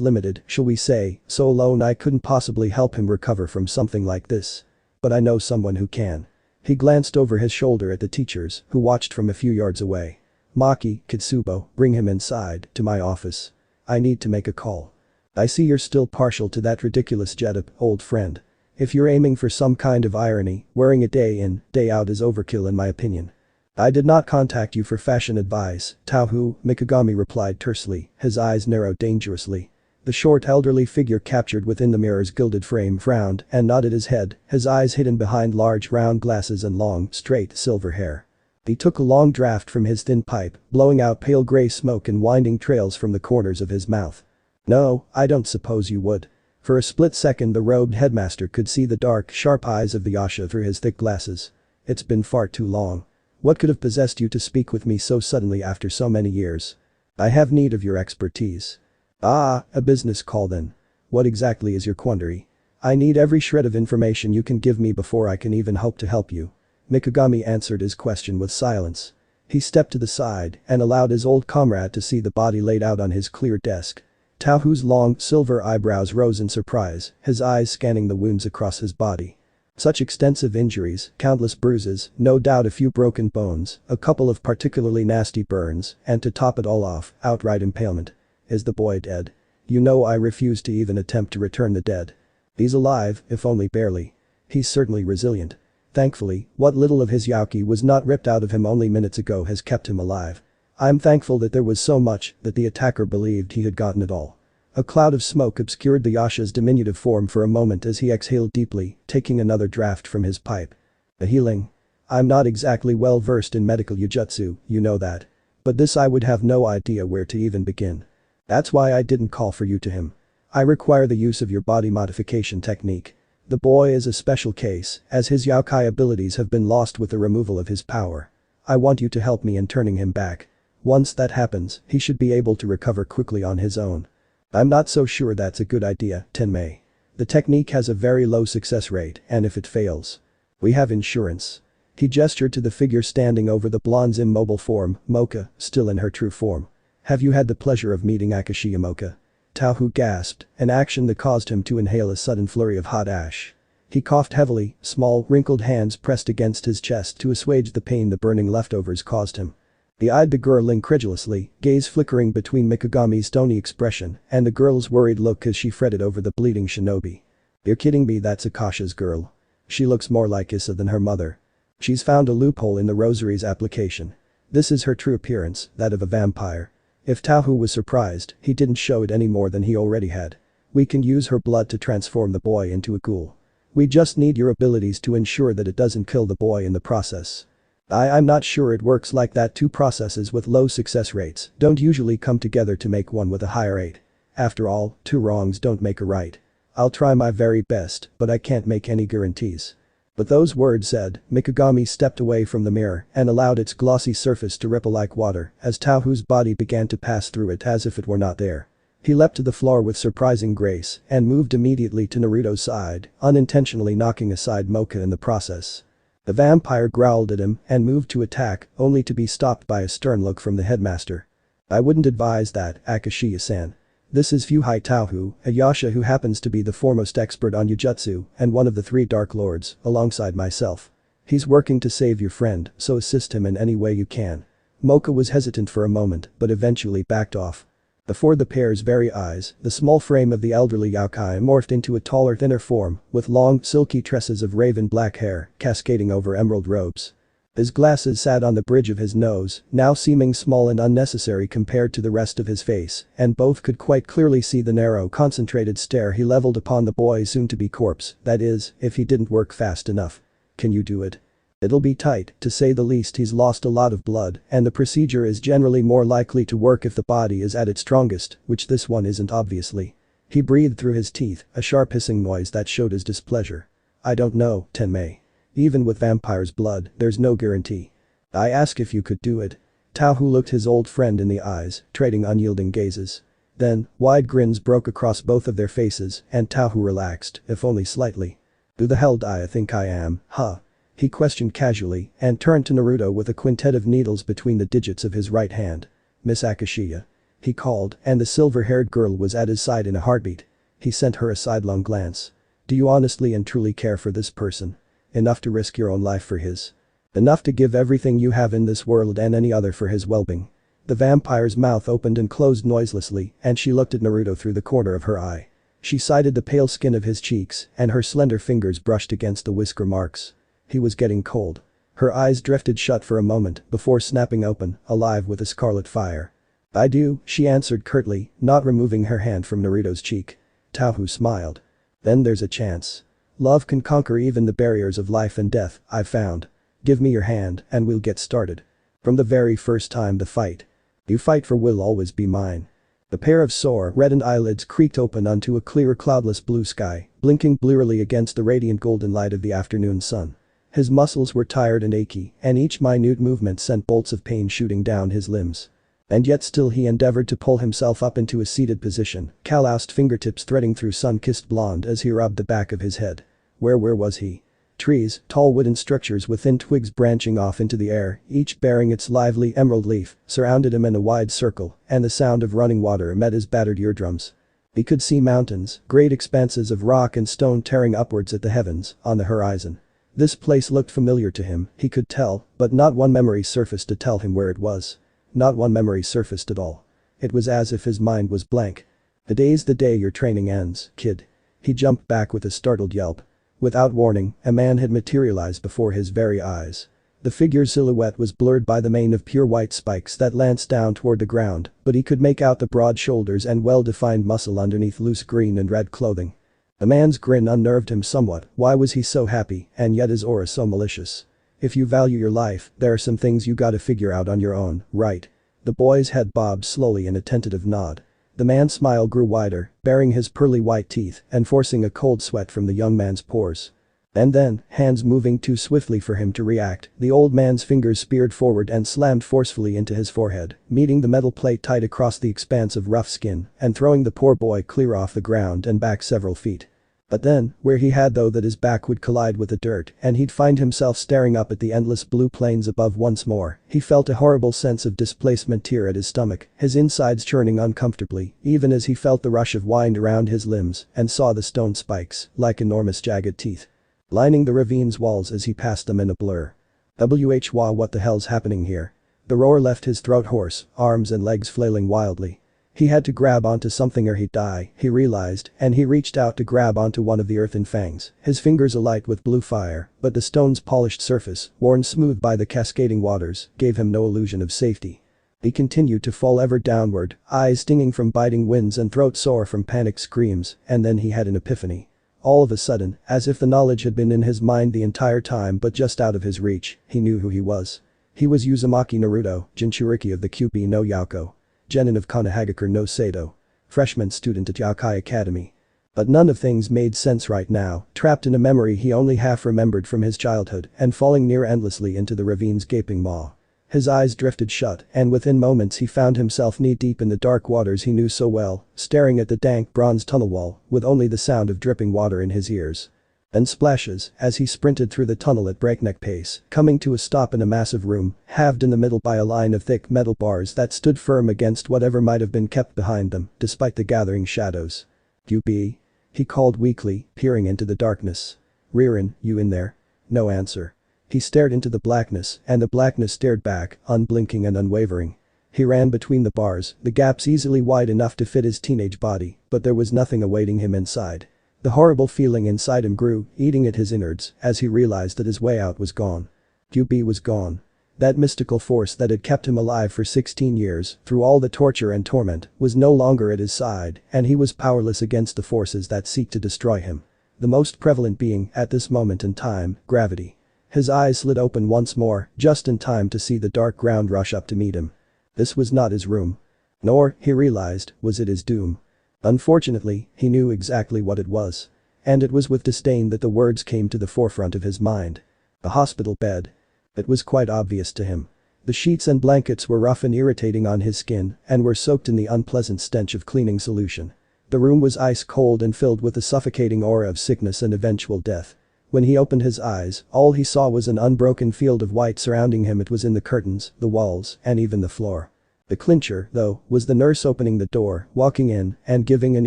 limited, shall we say, so alone I couldn't possibly help him recover from something like this. But I know someone who can. He glanced over his shoulder at the teachers, who watched from a few yards away. Maki, Kitsubo, bring him inside, to my office. I need to make a call. I see you're still partial to that ridiculous getup, old friend. If you're aiming for some kind of irony, wearing it day in, day out is overkill in my opinion. I did not contact you for fashion advice, Taohu, Mikagami replied tersely, his eyes narrowed dangerously. The short elderly figure captured within the mirror's gilded frame frowned and nodded his head, his eyes hidden behind large round glasses and long, straight silver hair. He took a long draft from his thin pipe, blowing out pale gray smoke in winding trails from the corners of his mouth. No, I don't suppose you would. For a split second the robed headmaster could see the dark, sharp eyes of the Yasha through his thick glasses. It's been far too long. What could have possessed you to speak with me so suddenly after so many years? I have need of your expertise. Ah, a business call then. What exactly is your quandary? I need every shred of information you can give me before I can even hope to help you. Mikagami answered his question with silence. He stepped to the side and allowed his old comrade to see the body laid out on his clear desk. Taohu's long, silver eyebrows rose in surprise, his eyes scanning the wounds across his body. Such extensive injuries, countless bruises, no doubt a few broken bones, a couple of particularly nasty burns, and to top it all off, outright impalement. Is the boy dead? You know I refuse to even attempt to return the dead. He's alive, if only barely. He's certainly resilient. Thankfully, what little of his yauki was not ripped out of him only minutes ago has kept him alive. I'm thankful that there was so much that the attacker believed he had gotten it all. A cloud of smoke obscured the Yasha's diminutive form for a moment as he exhaled deeply, taking another draft from his pipe. The healing. I'm not exactly well versed in medical jujutsu, you know that. But this I would have no idea where to even begin. That's why I didn't call for you to him. I require the use of your body modification technique. The boy is a special case, as his youkai abilities have been lost with the removal of his power. I want you to help me in turning him back. Once that happens, he should be able to recover quickly on his own. I'm not so sure that's a good idea, Tenmei. The technique has a very low success rate, and if it fails, we have insurance. He gestured to the figure standing over the blonde's immobile form, Moka, still in her true form. Have you had the pleasure of meeting Akashiya Moka? Tauhu gasped, an action that caused him to inhale a sudden flurry of hot ash. He coughed heavily, small, wrinkled hands pressed against his chest to assuage the pain the burning leftovers caused him. He eyed the girl incredulously, gaze flickering between Mikagami's stony expression and the girl's worried look as she fretted over the bleeding shinobi. You're kidding me, that's Akasha's girl. She looks more like Issa than her mother. She's found a loophole in the rosary's application. This is her true appearance, that of a vampire. If Tauhu was surprised, he didn't show it any more than he already had. We can use her blood to transform the boy into a ghoul. We just need your abilities to ensure that it doesn't kill the boy in the process. I'm not sure it works like that. Two processes with low success rates don't usually come together to make one with a higher rate. After all, two wrongs don't make a right. I'll try my very best, but I can't make any guarantees. With those words said, Mikagami stepped away from the mirror and allowed its glossy surface to ripple like water as Tauhu's body began to pass through it as if it were not there. He leapt to the floor with surprising grace and moved immediately to Naruto's side, unintentionally knocking aside Moka in the process. The vampire growled at him and moved to attack, only to be stopped by a stern look from the headmaster. I wouldn't advise that, Akashiya-san. This is Fuhai Tauhu, a Yasha who happens to be the foremost expert on Jujutsu and one of the 3 Dark Lords, alongside myself. He's working to save your friend, so assist him in any way you can. Moka was hesitant for a moment but eventually backed off. Before the pair's very eyes, the small frame of the elderly youkai morphed into a taller, thinner form with long, silky tresses of raven black hair cascading over emerald robes. His glasses sat on the bridge of his nose, now seeming small and unnecessary compared to the rest of his face, and both could quite clearly see the narrow, concentrated stare he leveled upon the boy's soon-to-be corpse, that is, if he didn't work fast enough. Can you do it? It'll be tight, to say the least. He's lost a lot of blood, and the procedure is generally more likely to work if the body is at its strongest, which this one isn't obviously. He breathed through his teeth, a sharp hissing noise that showed his displeasure. I don't know, Tenmei. Even with vampire's blood, there's no guarantee. I ask if you could do it. Tauhu looked his old friend in the eyes, trading unyielding gazes. Then, wide grins broke across both of their faces and Tauhu relaxed, if only slightly. Who the hell do I think I am, huh? He questioned casually and turned to Naruto with a quintet of needles between the digits of his right hand. Miss Akashiya. He called, and the silver-haired girl was at his side in a heartbeat. He sent her a sidelong glance. Do you honestly and truly care for this person? Enough to risk your own life for his? Enough to give everything you have in this world and any other for his well-being? The vampire's mouth opened and closed noiselessly and she looked at Naruto through the corner of her eye. She sighted the pale skin of his cheeks and her slender fingers brushed against the whisker marks. He was getting cold. Her eyes drifted shut for a moment before snapping open, alive with a scarlet fire. I do, she answered curtly, not removing her hand from Naruto's cheek. Tauhu smiled. Then there's a chance. Love can conquer even the barriers of life and death, I've found. Give me your hand and we'll get started. From the very first time the fight. You fight for will always be mine. The pair of sore, reddened eyelids creaked open onto a clear cloudless blue sky, blinking blearily against the radiant golden light of the afternoon sun. His muscles were tired and achy, and each minute movement sent bolts of pain shooting down his limbs. And yet still he endeavored to pull himself up into a seated position, calloused fingertips threading through sun-kissed blonde as he rubbed the back of his head. Where was he? Trees, tall wooden structures with thin twigs branching off into the air, each bearing its lively emerald leaf, surrounded him in a wide circle, and the sound of running water met his battered eardrums. He could see mountains, great expanses of rock and stone tearing upwards at the heavens, on the horizon. This place looked familiar to him, he could tell, but not one memory surfaced to tell him where it was. Not one memory surfaced at all. It was as if his mind was blank. The day's the day your training ends, kid. He jumped back with a startled yelp. Without warning, a man had materialized before his very eyes. The figure's silhouette was blurred by the mane of pure white spikes that lanced down toward the ground, but he could make out the broad shoulders and well-defined muscle underneath loose green and red clothing. The man's grin unnerved him somewhat. Why was he so happy and yet his aura so malicious? If you value your life, there are some things you gotta figure out on your own, right? The boy's head bobbed slowly in a tentative nod. The man's smile grew wider, baring his pearly white teeth and forcing a cold sweat from the young man's pores. And then, hands moving too swiftly for him to react, the old man's fingers speared forward and slammed forcefully into his forehead, meeting the metal plate tight across the expanse of rough skin and throwing the poor boy clear off the ground and back several feet. But then, where he had though that his back would collide with the dirt and he'd find himself staring up at the endless blue plains above once more, he felt a horrible sense of displacement tear at his stomach, his insides churning uncomfortably, even as he felt the rush of wind around his limbs and saw the stone spikes, like enormous jagged teeth, lining the ravine's walls as he passed them in a blur. What the hell's happening here? The roar left his throat hoarse, arms and legs flailing wildly. He had to grab onto something or he'd die, he realized, and he reached out to grab onto one of the earthen fangs, his fingers alight with blue fire, but the stone's polished surface, worn smooth by the cascading waters, gave him no illusion of safety. He continued to fall ever downward, eyes stinging from biting winds and throat sore from panicked screams, and then he had an epiphany. All of a sudden, as if the knowledge had been in his mind the entire time but just out of his reach, he knew who he was. He was Uzumaki Naruto, Jinchuriki of the Kyuubi no Yauko. Genin of Konohagakure no Seido. Freshman student at Youkai Academy. But none of things made sense right now, trapped in a memory he only half remembered from his childhood and falling near endlessly into the ravine's gaping maw. His eyes drifted shut and within moments he found himself knee-deep in the dark waters he knew so well, staring at the dank bronze tunnel wall with only the sound of dripping water in his ears. And splashes as he sprinted through the tunnel at breakneck pace, coming to a stop in a massive room, halved in the middle by a line of thick metal bars that stood firm against whatever might have been kept behind them, despite the gathering shadows. "You be?" he called weakly, peering into the darkness. "Ririn, you in there?" No answer. He stared into the blackness, and the blackness stared back, unblinking and unwavering. He ran between the bars, the gaps easily wide enough to fit his teenage body, but there was nothing awaiting him inside. The horrible feeling inside him grew, eating at his innards, as he realized that his way out was gone. Kyuubi was gone. That mystical force that had kept him alive for 16 years, through all the torture and torment, was no longer at his side, and he was powerless against the forces that seek to destroy him. The most prevalent being, at this moment in time, gravity. His eyes slid open once more, just in time to see the dark ground rush up to meet him. This was not his room. Nor, he realized, was it his doom. Unfortunately, he knew exactly what it was. And it was with disdain that the words came to the forefront of his mind. A hospital bed. It was quite obvious to him. The sheets and blankets were rough and irritating on his skin and were soaked in the unpleasant stench of cleaning solution. The room was ice cold and filled with a suffocating aura of sickness and eventual death. When he opened his eyes, all he saw was an unbroken field of white surrounding him. It was in the curtains, the walls, and even the floor. The clincher, though, was the nurse opening the door, walking in, and giving an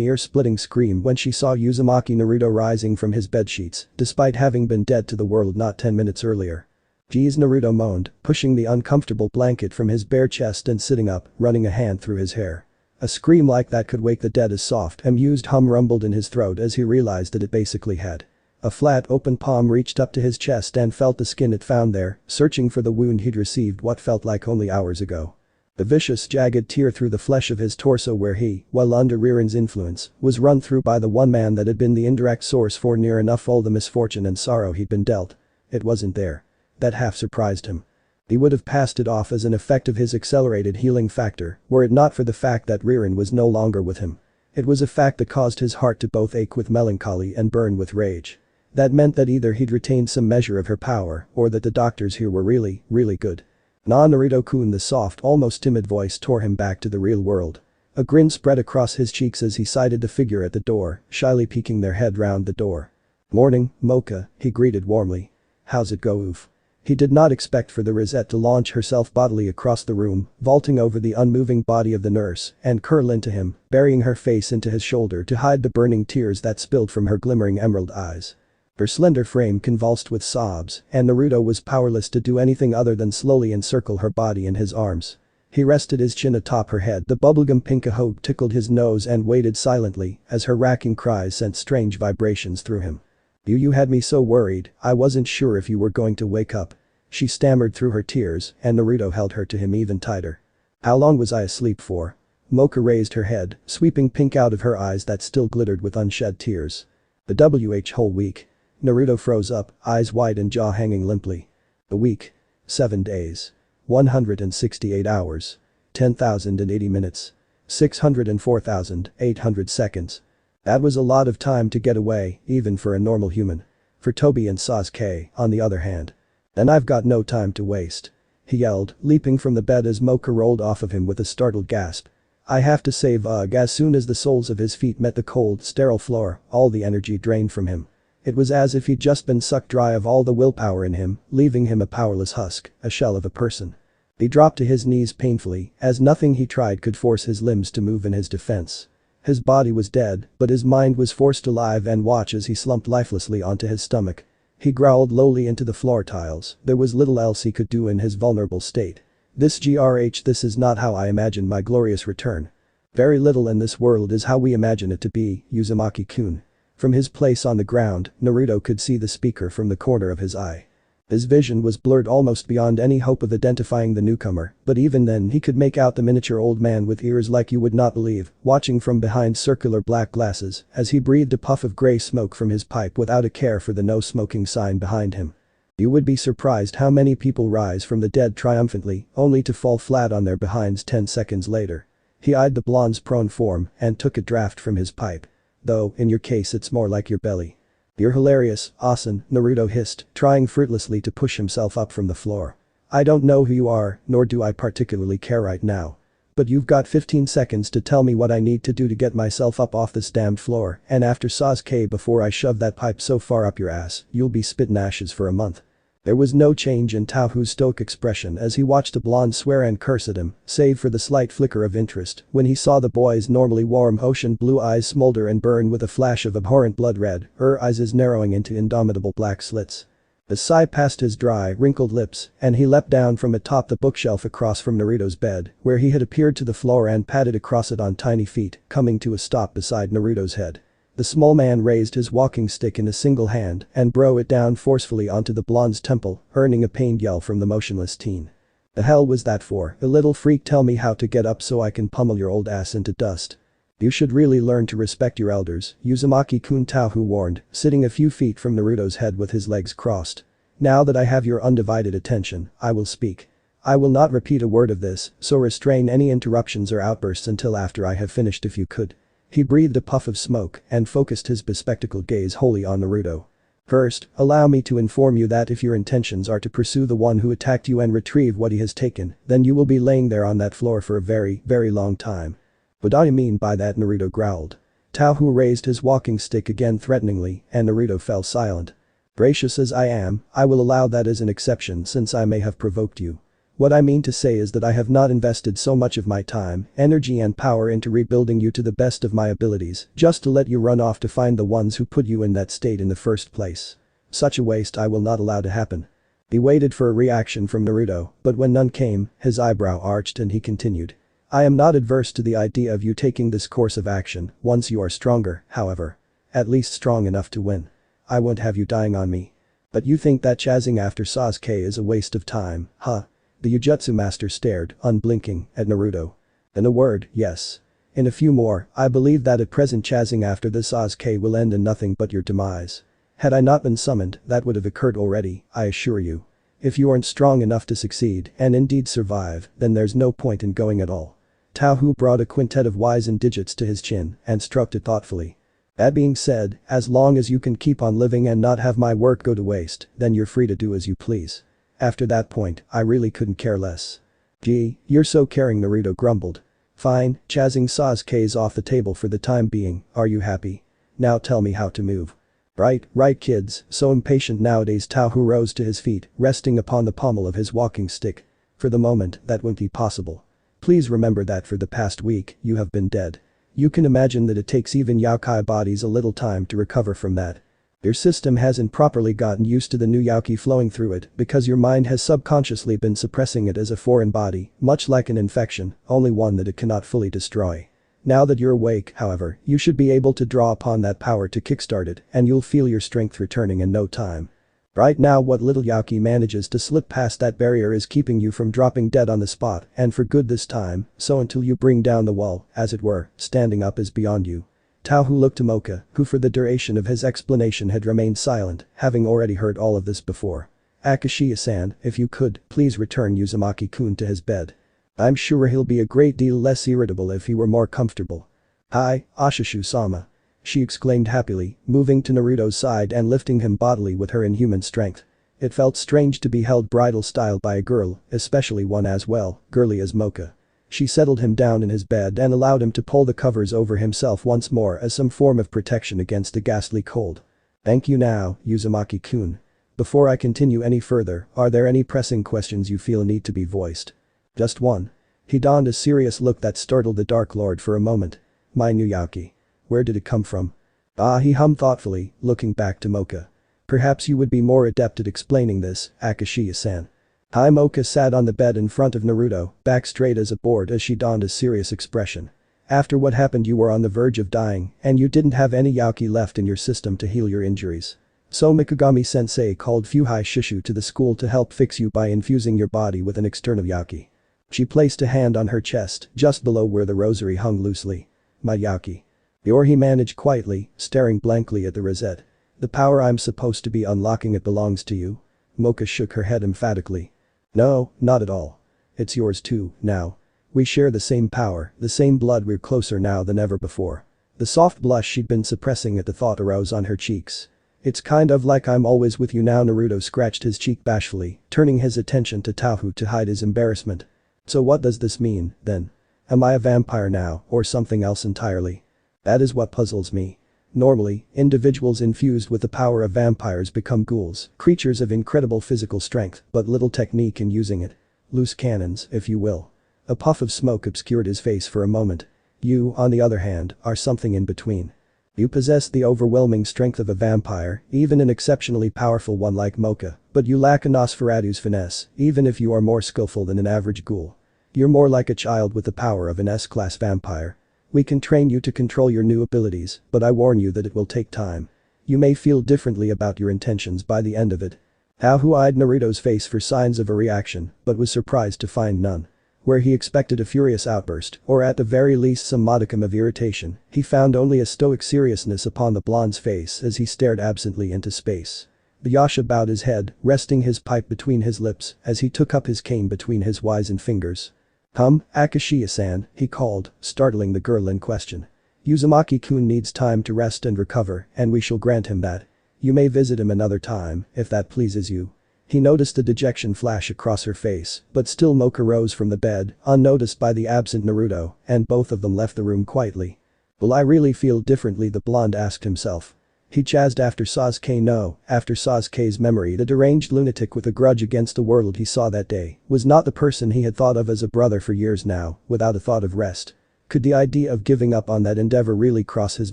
ear-splitting scream when she saw Uzumaki Naruto rising from his bedsheets, despite having been dead to the world not 10 minutes earlier. "Geez," Naruto moaned, pushing the uncomfortable blanket from his bare chest and sitting up, running a hand through his hair. A scream like that could wake the dead. A soft, amused hum rumbled in his throat as he realized that it basically had. A flat, open palm reached up to his chest and felt the skin it found there, searching for the wound he'd received what felt like only hours ago. A vicious, jagged tear through the flesh of his torso where he, while under Ririn's influence, was run through by the one man that had been the indirect source for near enough all the misfortune and sorrow he'd been dealt. It wasn't there. That half surprised him. He would have passed it off as an effect of his accelerated healing factor, were it not for the fact that Ririn was no longer with him. It was a fact that caused his heart to both ache with melancholy and burn with rage. That meant that either he'd retained some measure of her power, or that the doctors here were really, really good. "Nah, Naruto-kun," the soft, almost timid voice tore him back to the real world. A grin spread across his cheeks as he sighted the figure at the door, shyly peeking their head round the door. "Morning, Moka," he greeted warmly. "How's it go, oof?" He did not expect for the Rosette to launch herself bodily across the room, vaulting over the unmoving body of the nurse, and curl into him, burying her face into his shoulder to hide the burning tears that spilled from her glimmering emerald eyes. Her slender frame convulsed with sobs, and Naruto was powerless to do anything other than slowly encircle her body in his arms. He rested his chin atop her head, the bubblegum pink hope tickled his nose and waited silently as her racking cries sent strange vibrations through him. You had me so worried, I wasn't sure if you were going to wake up," she stammered through her tears, and Naruto held her to him even tighter. "How long was I asleep for?" Moka raised her head, sweeping pink out of her eyes that still glittered with unshed tears. "The whole week." Naruto froze up, eyes wide and jaw hanging limply. "A week. 7 days. 168 hours. 10,080 minutes. 604,800 seconds. That was a lot of time to get away, even for a normal human. For Tobi and Sasuke, on the other hand. And I've got no time to waste," he yelled, leaping from the bed as Moka rolled off of him with a startled gasp. I have to save Ugh. As soon as the soles of his feet met the cold, sterile floor, all the energy drained from him. It was as if he'd just been sucked dry of all the willpower in him, leaving him a powerless husk, a shell of a person. He dropped to his knees painfully, as nothing he tried could force his limbs to move in his defense. His body was dead, but his mind was forced alive and watch as he slumped lifelessly onto his stomach. He growled lowly into the floor tiles, there was little else he could do in his vulnerable state. This is not how I imagined my glorious return. Very little in this world is how we imagine it to be, Uzumaki-kun. From his place on the ground, Naruto could see the speaker from the corner of his eye. His vision was blurred almost beyond any hope of identifying the newcomer, but even then he could make out the miniature old man with ears like you would not believe, watching from behind circular black glasses, as he breathed a puff of gray smoke from his pipe without a care for the no smoking sign behind him. You would be surprised how many people rise from the dead triumphantly, only to fall flat on their behinds 10 seconds later. He eyed the blonde's prone form and took a draft from his pipe. Though, in your case it's more like your belly. You're hilarious, Asen, Naruto hissed, trying fruitlessly to push himself up from the floor. I don't know who you are, nor do I particularly care right now. But you've got 15 seconds to tell me what I need to do to get myself up off this damned floor, and after Sasuke before I shove that pipe so far up your ass, you'll be spittin' ashes for a month. There was no change in Tauhu's stoic expression as he watched the blonde swear and curse at him, save for the slight flicker of interest when he saw the boy's normally warm ocean blue eyes smolder and burn with a flash of abhorrent blood red, her eyes narrowing into indomitable black slits. A sigh passed his dry, wrinkled lips, and he leapt down from atop the bookshelf across from Naruto's bed, where he had appeared to the floor and padded across it on tiny feet, coming to a stop beside Naruto's head. The small man raised his walking stick in a single hand and brought it down forcefully onto the blonde's temple, earning a pained yell from the motionless teen. The hell was that for? A little freak, tell me how to get up so I can pummel your old ass into dust. You should really learn to respect your elders, Uzumaki-kun, Tauhu warned, sitting a few feet from Naruto's head with his legs crossed. Now that I have your undivided attention, I will speak. I will not repeat a word of this, so restrain any interruptions or outbursts until after I have finished if you could. He breathed a puff of smoke and focused his bespectacled gaze wholly on Naruto. First, allow me to inform you that if your intentions are to pursue the one who attacked you and retrieve what he has taken, then you will be laying there on that floor for a very, very long time. What do you mean by that? Naruto growled. Tauhu raised his walking stick again threateningly and Naruto fell silent. Gracious as I am, I will allow that as an exception since I may have provoked you. What I mean to say is that I have not invested so much of my time, energy and power into rebuilding you to the best of my abilities, just to let you run off to find the ones who put you in that state in the first place. Such a waste I will not allow to happen. He waited for a reaction from Naruto, but when none came, his eyebrow arched and he continued. I am not adverse to the idea of you taking this course of action, once you are stronger, however. At least strong enough to win. I won't have you dying on me. But you think that chasing after Sasuke is a waste of time, huh? The Jujutsu master stared, unblinking, at Naruto. In a word, yes. In a few more, I believe that at present chasing after the Sasuke will end in nothing but your demise. Had I not been summoned, that would have occurred already, I assure you. If you aren't strong enough to succeed, and indeed survive, then there's no point in going at all. Tauhu brought a quintet of wizened digits to his chin and stroked it thoughtfully. That being said, as long as you can keep on living and not have my work go to waste, then you're free to do as you please. After that point, I really couldn't care less. Gee, you're so caring, Naruto grumbled. Fine, chasing Sasuke's off the table for the time being, are you happy? Now tell me how to move. Right kids, so impatient nowadays. Tauhu rose to his feet, resting upon the pommel of his walking stick. For the moment, that won't be possible. Please remember that for the past week, you have been dead. You can imagine that it takes even youkai bodies a little time to recover from that. Your system hasn't properly gotten used to the new youki flowing through it because your mind has subconsciously been suppressing it as a foreign body, much like an infection, only one that it cannot fully destroy. Now that you're awake, however, you should be able to draw upon that power to kickstart it and you'll feel your strength returning in no time. Right now what little youki manages to slip past that barrier is keeping you from dropping dead on the spot and for good this time, so until you bring down the wall, as it were, standing up is beyond you. Tauhu looked to Moka, who for the duration of his explanation had remained silent, having already heard all of this before. Akashiya-san, if you could, please return Uzumaki-kun to his bed. I'm sure he'll be a great deal less irritable if he were more comfortable. Hi, Ashashu-sama. She exclaimed happily, moving to Naruto's side and lifting him bodily with her inhuman strength. It felt strange to be held bridal style by a girl, especially one as girly as Moka. She settled him down in his bed and allowed him to pull the covers over himself once more as some form of protection against the ghastly cold. Thank you now, Uzumaki-kun. Before I continue any further, are there any pressing questions you feel need to be voiced? Just one. He donned a serious look that startled the Dark Lord for a moment. My new yaki. Where did it come from? Ah, he hummed thoughtfully, looking back to Moka. Perhaps you would be more adept at explaining this, Akashiya-san. Hi. Moka sat on the bed in front of Naruto, back straight as a board as she donned a serious expression. After what happened you were on the verge of dying, and you didn't have any yaki left in your system to heal your injuries. So Mikagami-sensei called Fuhai Shishu to the school to help fix you by infusing your body with an external yaki. She placed a hand on her chest, just below where the rosary hung loosely. My yaki. He managed quietly, staring blankly at the rosette. The power I'm supposed to be unlocking, it belongs to you? Moka shook her head emphatically. No, not at all. It's yours too, now. We share the same power, the same blood, we're closer now than ever before. The soft blush she'd been suppressing at the thought arose on her cheeks. It's kind of like I'm always with you now. Naruto scratched his cheek bashfully, turning his attention to Tauhu to hide his embarrassment. So what does this mean, then? Am I a vampire now, or something else entirely? That is what puzzles me. Normally, individuals infused with the power of vampires become ghouls, creatures of incredible physical strength, but little technique in using it. Loose cannons, if you will. A puff of smoke obscured his face for a moment. You, on the other hand, are something in between. You possess the overwhelming strength of a vampire, even an exceptionally powerful one like Moka, but you lack a Nosferatu's finesse, even if you are more skillful than an average ghoul. You're more like a child with the power of an S-class vampire. We can train you to control your new abilities, but I warn you that it will take time. You may feel differently about your intentions by the end of it. Tauhu eyed Naruto's face for signs of a reaction, but was surprised to find none. Where he expected a furious outburst, or at the very least some modicum of irritation, he found only a stoic seriousness upon the blonde's face as he stared absently into space. The Yasha bowed his head, resting his pipe between his lips as he took up his cane between his wizened fingers. Akashiya-san, he called, startling the girl in question. Uzumaki-kun needs time to rest and recover, and we shall grant him that. You may visit him another time, if that pleases you. He noticed the dejection flash across her face, but still Moka rose from the bed, unnoticed by the absent Naruto, and both of them left the room quietly. Will I really feel differently? The blonde asked himself. He chased after Sasuke. No, after Sasuke's memory, the deranged lunatic with a grudge against the world he saw that day was not the person he had thought of as a brother for years now, without a thought of rest. Could the idea of giving up on that endeavor really cross his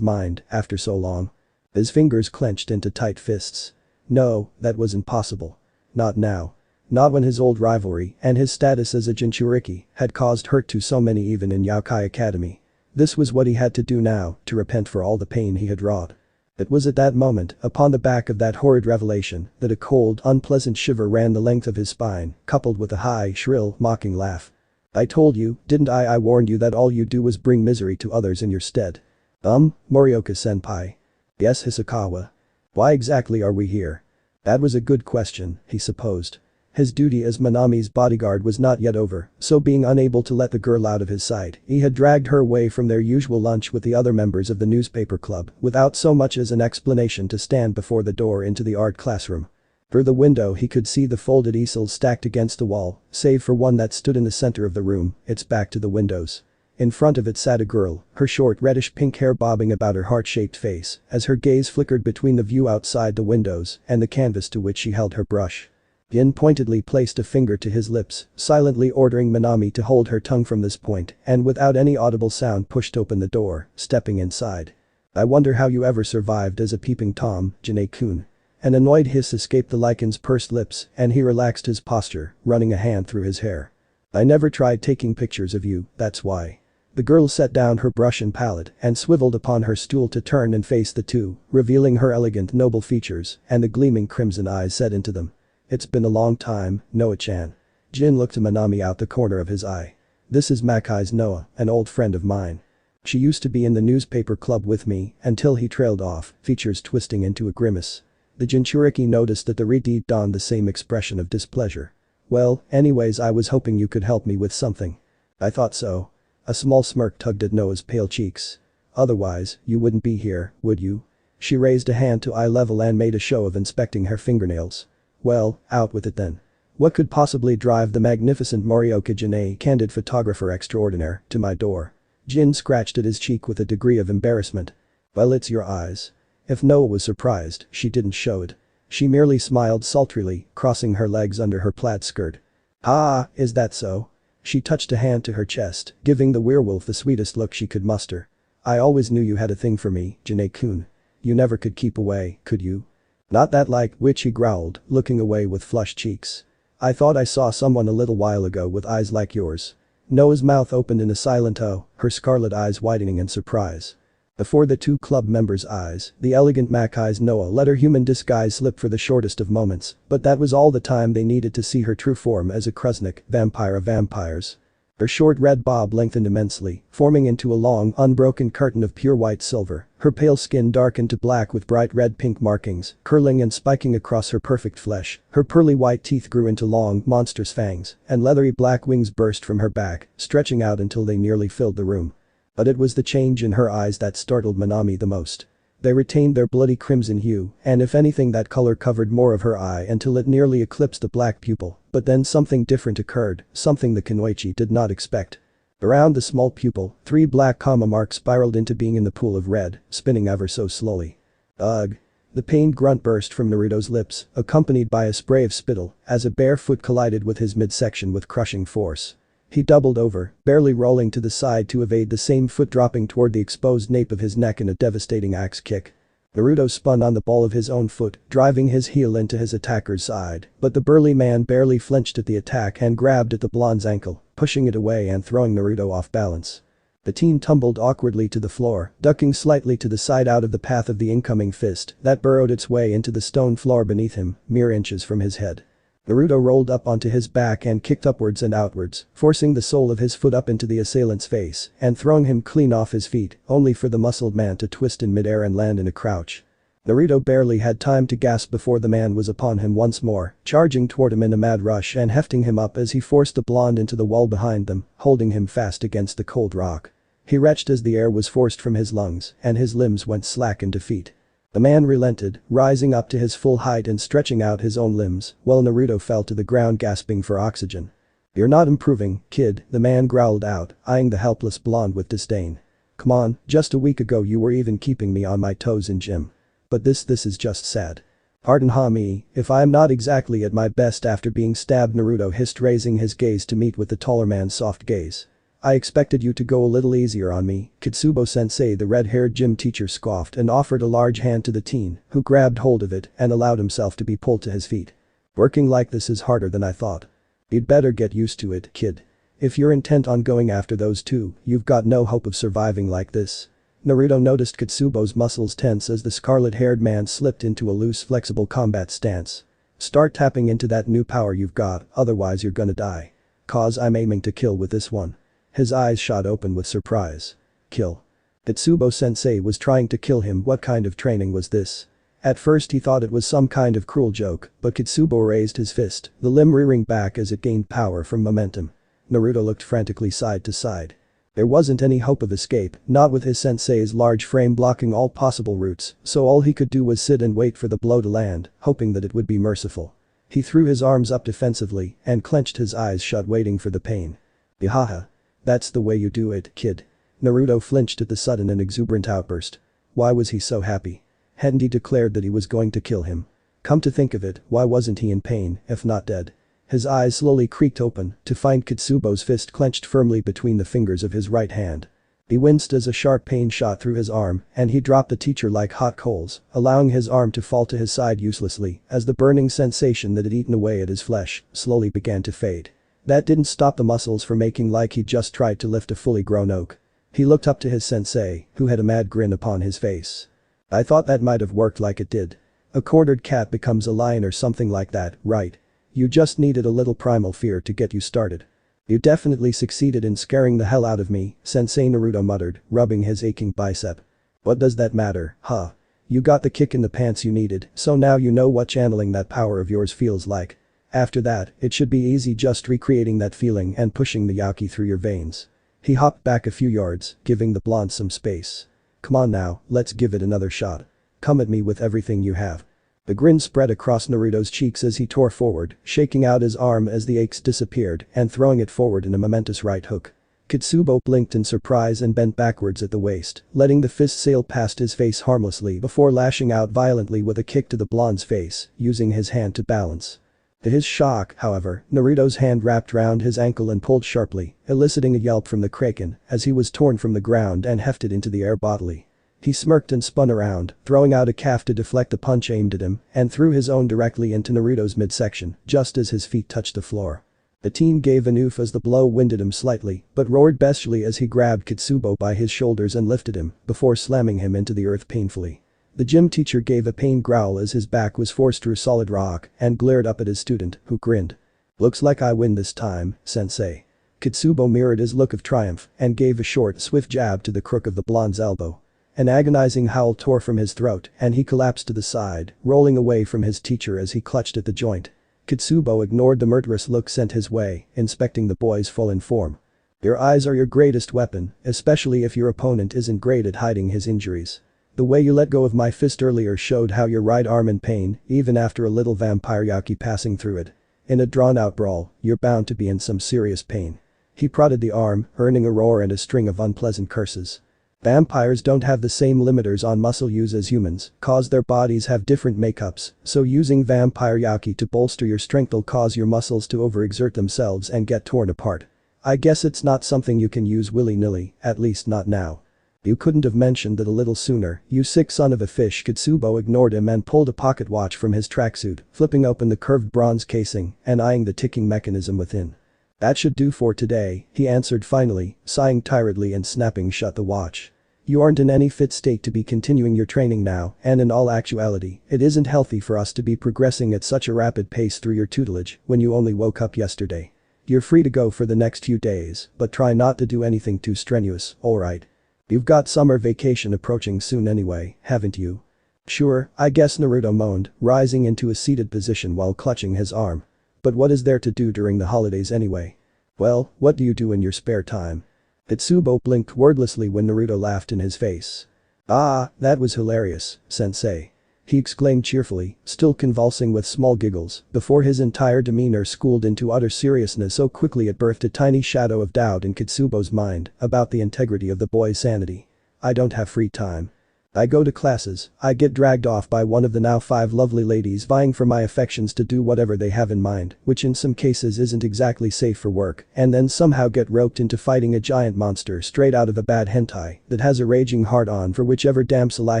mind after so long? His fingers clenched into tight fists. No, that was impossible. Not now. Not when his old rivalry and his status as a Jinchuriki had caused hurt to so many even in Youkai Academy. This was what he had to do now, to repent for all the pain he had wrought. It was at that moment, upon the back of that horrid revelation, that a cold, unpleasant shiver ran the length of his spine, coupled with a high, shrill, mocking laugh. I told you, didn't I? I warned you that all you do was bring misery to others in your stead. Morioka-senpai. Yes, Hisakawa. Why exactly are we here? That was a good question, he supposed. His duty as Minami's bodyguard was not yet over, so being unable to let the girl out of his sight, he had dragged her away from their usual lunch with the other members of the newspaper club without so much as an explanation to stand before the door into the art classroom. Through the window he could see the folded easels stacked against the wall, save for one that stood in the center of the room, its back to the windows. In front of it sat a girl, her short reddish-pink hair bobbing about her heart-shaped face as her gaze flickered between the view outside the windows and the canvas to which she held her brush. Yin pointedly placed a finger to his lips, silently ordering Minami to hold her tongue from this point, and without any audible sound pushed open the door, stepping inside. I wonder how you ever survived as a peeping Tom, Janae-kun. An annoyed hiss escaped the lycan's pursed lips and he relaxed his posture, running a hand through his hair. I never tried taking pictures of you, that's why. The girl set down her brush and palette and swiveled upon her stool to turn and face the two, revealing her elegant noble features and the gleaming crimson eyes set into them. It's been a long time, Noah-chan. Jin looked to Minami out the corner of his eye. This is Makai's Noah, an old friend of mine. She used to be in the newspaper club with me until he trailed off, features twisting into a grimace. The Jinchuriki noticed that the Redeed donned the same expression of displeasure. Well, anyways, I was hoping you could help me with something. I thought so. A small smirk tugged at Noah's pale cheeks. Otherwise, you wouldn't be here, would you? She raised a hand to eye level and made a show of inspecting her fingernails. Well, out with it then. What could possibly drive the magnificent Morioka Janae, candid photographer extraordinaire, to my door? Jin scratched at his cheek with a degree of embarrassment. Well, it's your eyes. If Noah was surprised, she didn't show it. She merely smiled sultrily, crossing her legs under her plaid skirt. Ah, is that so? She touched a hand to her chest, giving the werewolf the sweetest look she could muster. I always knew you had a thing for me, Janae-kun. You never could keep away, could you? Not that like which, he growled, looking away with flushed cheeks. I thought I saw someone a little while ago with eyes like yours. Noah's mouth opened in a silent O, her scarlet eyes widening in surprise. Before the two club members' eyes, the elegant Makai's Noah let her human disguise slip for the shortest of moments, but that was all the time they needed to see her true form as a Kruznik, vampire of vampires. Her short red bob lengthened immensely, forming into a long, unbroken curtain of pure white silver, her pale skin darkened to black with bright red-pink markings, curling and spiking across her perfect flesh, her pearly white teeth grew into long, monstrous fangs, and leathery black wings burst from her back, stretching out until they nearly filled the room. But it was the change in her eyes that startled Minami the most. They retained their bloody crimson hue, and if anything that color covered more of her eye until it nearly eclipsed the black pupil, but then something different occurred, something the Kunoichi did not expect. Around the small pupil, 3 black comma marks spiraled into being in the pool of red, spinning ever so slowly. Ugh. The pained grunt burst from Naruto's lips, accompanied by a spray of spittle, as a bare foot collided with his midsection with crushing force. He doubled over, barely rolling to the side to evade the same foot dropping toward the exposed nape of his neck in a devastating axe kick. Naruto spun on the ball of his own foot, driving his heel into his attacker's side, but the burly man barely flinched at the attack and grabbed at the blonde's ankle, pushing it away and throwing Naruto off balance. The teen tumbled awkwardly to the floor, ducking slightly to the side out of the path of the incoming fist that burrowed its way into the stone floor beneath him, mere inches from his head. Naruto rolled up onto his back and kicked upwards and outwards, forcing the sole of his foot up into the assailant's face and throwing him clean off his feet, only for the muscled man to twist in midair and land in a crouch. Naruto barely had time to gasp before the man was upon him once more, charging toward him in a mad rush and hefting him up as he forced the blonde into the wall behind them, holding him fast against the cold rock. He retched as the air was forced from his lungs and his limbs went slack in defeat. The man relented, rising up to his full height and stretching out his own limbs, while Naruto fell to the ground gasping for oxygen. You're not improving, kid, the man growled out, eyeing the helpless blonde with disdain. Come on, just a week ago you were even keeping me on my toes in gym. But this is just sad. Pardon me, if I am not exactly at my best after being stabbed, Naruto hissed, raising his gaze to meet with the taller man's soft gaze. I expected you to go a little easier on me, Kitsubo-sensei, the red-haired gym teacher scoffed and offered a large hand to the teen, who grabbed hold of it and allowed himself to be pulled to his feet. Working like this is harder than I thought. You'd better get used to it, kid. If you're intent on going after those two, you've got no hope of surviving like this. Naruto noticed Kitsubo's muscles tense as the scarlet-haired man slipped into a loose, flexible combat stance. Start tapping into that new power you've got, otherwise you're gonna die. 'Cause I'm aiming to kill with this one. His eyes shot open with surprise. Kill. Kitsubo-sensei was trying to kill him. What kind of training was this? At first he thought it was some kind of cruel joke, but Kitsubo raised his fist, the limb rearing back as it gained power from momentum. Naruto looked frantically side to side. There wasn't any hope of escape, not with his sensei's large frame blocking all possible routes, so all he could do was sit and wait for the blow to land, hoping that it would be merciful. He threw his arms up defensively and clenched his eyes shut, waiting for the pain. Bihaha. That's the way you do it, kid. Naruto flinched at the sudden and exuberant outburst. Why was he so happy? Hadn't he declared that he was going to kill him? Come to think of it, why wasn't he in pain, if not dead? His eyes slowly creaked open to find Kitsubo's fist clenched firmly between the fingers of his right hand. He winced as a sharp pain shot through his arm and he dropped the teacher like hot coals, allowing his arm to fall to his side uselessly as the burning sensation that had eaten away at his flesh slowly began to fade. That didn't stop the muscles from aching like he'd just tried to lift a fully grown oak. He looked up to his sensei, who had a mad grin upon his face. I thought that might have worked like it did. A quartered cat becomes a lion or something like that, right? You just needed a little primal fear to get you started. You definitely succeeded in scaring the hell out of me, Sensei Naruto muttered, rubbing his aching bicep. What does that matter, huh? You got the kick in the pants you needed, so now you know what channeling that power of yours feels like. After that, it should be easy just recreating that feeling and pushing the yaki through your veins. He hopped back a few yards, giving the blonde some space. Come on now, let's give it another shot. Come at me with everything you have. The grin spread across Naruto's cheeks as he tore forward, shaking out his arm as the aches disappeared and throwing it forward in a momentous right hook. Kitsubo blinked in surprise and bent backwards at the waist, letting the fist sail past his face harmlessly before lashing out violently with a kick to the blonde's face, using his hand to balance. To his shock, however, Naruto's hand wrapped round his ankle and pulled sharply, eliciting a yelp from the kraken as he was torn from the ground and hefted into the air bodily. He smirked and spun around, throwing out a calf to deflect the punch aimed at him, and threw his own directly into Naruto's midsection, just as his feet touched the floor. The teen gave an oof as the blow winded him slightly, but roared bestially as he grabbed Kitsubo by his shoulders and lifted him, before slamming him into the earth painfully. The gym teacher gave a pained growl as his back was forced through solid rock and glared up at his student, who grinned. "Looks like I win this time, sensei." Kitsubo mirrored his look of triumph and gave a short, swift jab to the crook of the blonde's elbow. An agonizing howl tore from his throat and he collapsed to the side, rolling away from his teacher as he clutched at the joint. Kitsubo ignored the murderous look sent his way, inspecting the boy's full form. "Your eyes are your greatest weapon, especially if your opponent isn't great at hiding his injuries. The way you let go of my fist earlier showed how your right arm in pain, even after a little vampire yaki passing through it. In a drawn-out brawl, you're bound to be in some serious pain." He prodded the arm, earning a roar and a string of unpleasant curses. Vampires don't have the same limiters on muscle use as humans, cause their bodies have different makeups, so using vampire yaki to bolster your strength'll cause your muscles to overexert themselves and get torn apart. I guess it's not something you can use willy-nilly, at least not now. You couldn't have mentioned that a little sooner, you sick son of a fish. Kitsubo ignored him and pulled a pocket watch from his tracksuit, flipping open the curved bronze casing and eyeing the ticking mechanism within. "That should do for today," he answered finally, sighing tiredly and snapping shut the watch. "You aren't in any fit state to be continuing your training now, and in all actuality, it isn't healthy for us to be progressing at such a rapid pace through your tutelage when you only woke up yesterday. You're free to go for the next few days, but try not to do anything too strenuous, alright? You've got summer vacation approaching soon anyway, haven't you?" "Sure, I guess," Naruto moaned, rising into a seated position while clutching his arm. "But what is there to do during the holidays anyway?" "Well, what do you do in your spare time?" Kitsubo blinked wordlessly when Naruto laughed in his face. "Ah, that was hilarious, sensei," he exclaimed cheerfully, still convulsing with small giggles, before his entire demeanor schooled into utter seriousness so quickly it birthed a tiny shadow of doubt in Kitsubo's mind about the integrity of the boy's sanity. "I don't have free time. I go to classes, I get dragged off by one of the now 5 lovely ladies vying for my affections to do whatever they have in mind, which in some cases isn't exactly safe for work, and then somehow get roped into fighting a giant monster straight out of a bad hentai that has a raging hard-on for whichever damsel I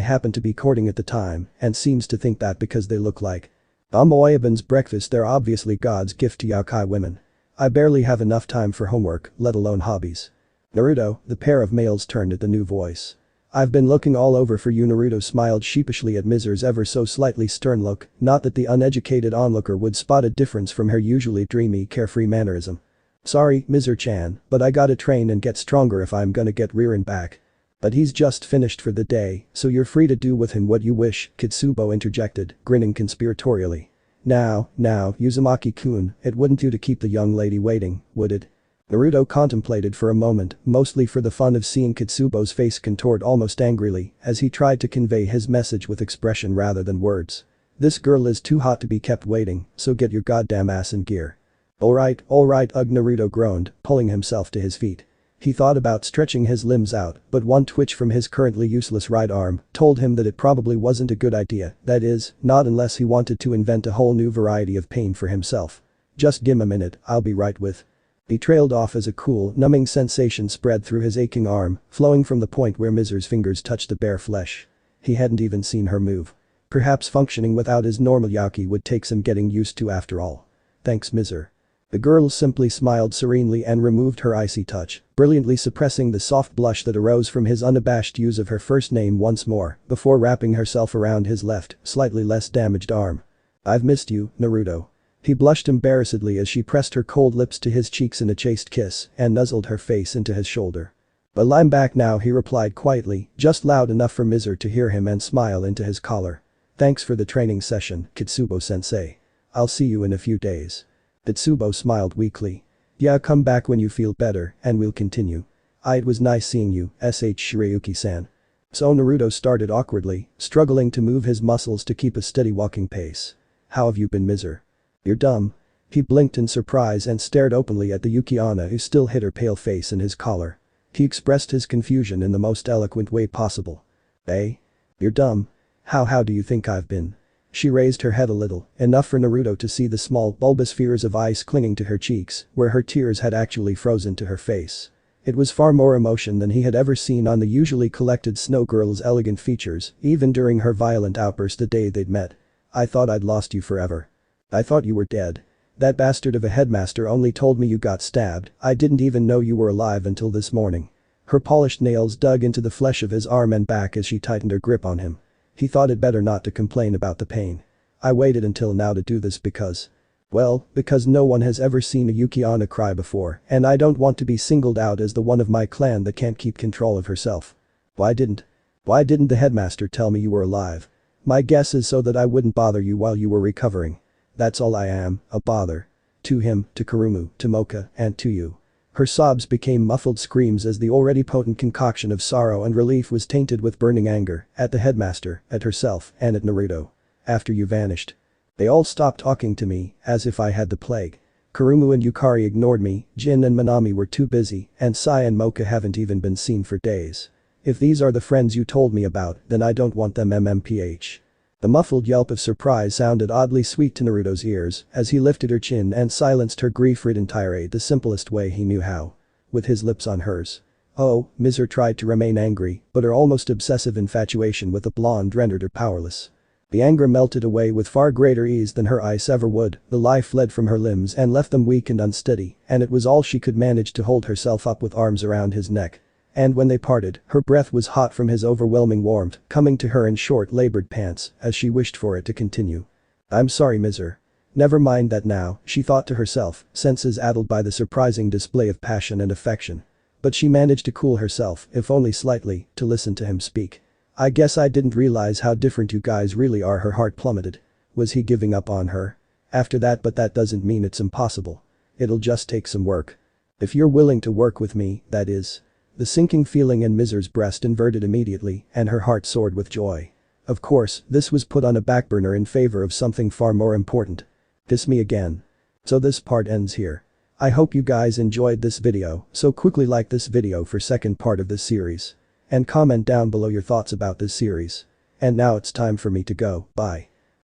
happen to be courting at the time and seems to think that because they look like Amoeban's breakfast they're obviously God's gift to youkai women. I barely have enough time for homework, let alone hobbies." "Naruto," the pair of males turned at the new voice. "I've been looking all over for you." Naruto smiled sheepishly at Mizer's ever so slightly stern look, not that the uneducated onlooker would spot a difference from her usually dreamy carefree mannerism. "Sorry, Mizer-chan, but I gotta train and get stronger if I'm gonna get rearing back." "But he's just finished for the day, so you're free to do with him what you wish," Kitsubo interjected, grinning conspiratorially. Now, Uzumaki-kun, it wouldn't do to keep the young lady waiting, would it?" Naruto contemplated for a moment, mostly for the fun of seeing Kitsubo's face contort almost angrily as he tried to convey his message with expression rather than words. "This girl is too hot to be kept waiting, so get your goddamn ass in gear." Alright, ugh, Naruto groaned, pulling himself to his feet. He thought about stretching his limbs out, but one twitch from his currently useless right arm told him that it probably wasn't a good idea, that is, not unless he wanted to invent a whole new variety of pain for himself. "Just give 'm a minute, I'll be right with." He trailed off as a cool, numbing sensation spread through his aching arm, flowing from the point where Mizer's fingers touched the bare flesh. He hadn't even seen her move. Perhaps functioning without his normal yaki would take some getting used to after all. "Thanks, Mizer." The girl simply smiled serenely and removed her icy touch, brilliantly suppressing the soft blush that arose from his unabashed use of her first name once more, before wrapping herself around his left, slightly less damaged arm. "I've missed you, Naruto." He blushed embarrassedly as she pressed her cold lips to his cheeks in a chaste kiss and nuzzled her face into his shoulder. "Well, I'm back now," he replied quietly, just loud enough for Mizer to hear him and smile into his collar. "Thanks for the training session, Kitsubo-sensei. I'll see you in a few days." Kitsubo smiled weakly. "Yeah, come back when you feel better and we'll continue. It was nice seeing you, Shirayuki-san." So Naruto started awkwardly, struggling to move his muscles to keep a steady walking pace. How have you been, Miser? You're dumb. He blinked in surprise and stared openly at the Uchiha who still hid her pale face in his collar. He expressed his confusion in the most eloquent way possible. Eh? You're dumb. How do you think I've been? She raised her head a little, enough for Naruto to see the small bulbous spheres of ice clinging to her cheeks, where her tears had actually frozen to her face. It was far more emotion than he had ever seen on the usually collected snow girl's elegant features, even during her violent outburst the day they'd met. I thought I'd lost you forever. I thought you were dead. That bastard of a headmaster only told me you got stabbed. I didn't even know you were alive until this morning. Her polished nails dug into the flesh of his arm and back as she tightened her grip on him. He thought it better not to complain about the pain. I waited until now to do this because… well, because no one has ever seen a Uchiha cry before, and I don't want to be singled out as the one of my clan that can't keep control of herself. Why didn't the headmaster tell me you were alive? My guess is so that I wouldn't bother you while you were recovering. That's all I am, a bother. To him, to Kurumu, to Moka, and to you. Her sobs became muffled screams as the already potent concoction of sorrow and relief was tainted with burning anger, at the headmaster, at herself, and at Naruto. After you vanished. They all stopped talking to me, as if I had the plague. Kurumu and Yukari ignored me, Jin and Minami were too busy, and Sai and Moka haven't even been seen for days. If these are the friends you told me about, then I don't want them MMPH. The muffled yelp of surprise sounded oddly sweet to Naruto's ears as he lifted her chin and silenced her grief-ridden tirade the simplest way he knew how. With his lips on hers. Oh, Miser tried to remain angry, but her almost obsessive infatuation with the blonde rendered her powerless. The anger melted away with far greater ease than her ice ever would, the life fled from her limbs and left them weak and unsteady, and it was all she could manage to hold herself up with arms around his neck. And when they parted, her breath was hot from his overwhelming warmth, coming to her in short labored pants as she wished for it to continue. I'm sorry, Miser. Never mind that now, she thought to herself, senses addled by the surprising display of passion and affection. But she managed to cool herself, if only slightly, to listen to him speak. I guess I didn't realize how different you guys really are. Her heart plummeted. Was he giving up on her? After that, but that doesn't mean it's impossible. It'll just take some work. If you're willing to work with me, that is. The sinking feeling in Miser's breast inverted immediately and her heart soared with joy. Of course, this was put on a backburner in favor of something far more important. Kiss me again. So this part ends here. I hope you guys enjoyed this video, so quickly like this video for second part of this series. And comment down below your thoughts about this series. And now it's time for me to go, bye.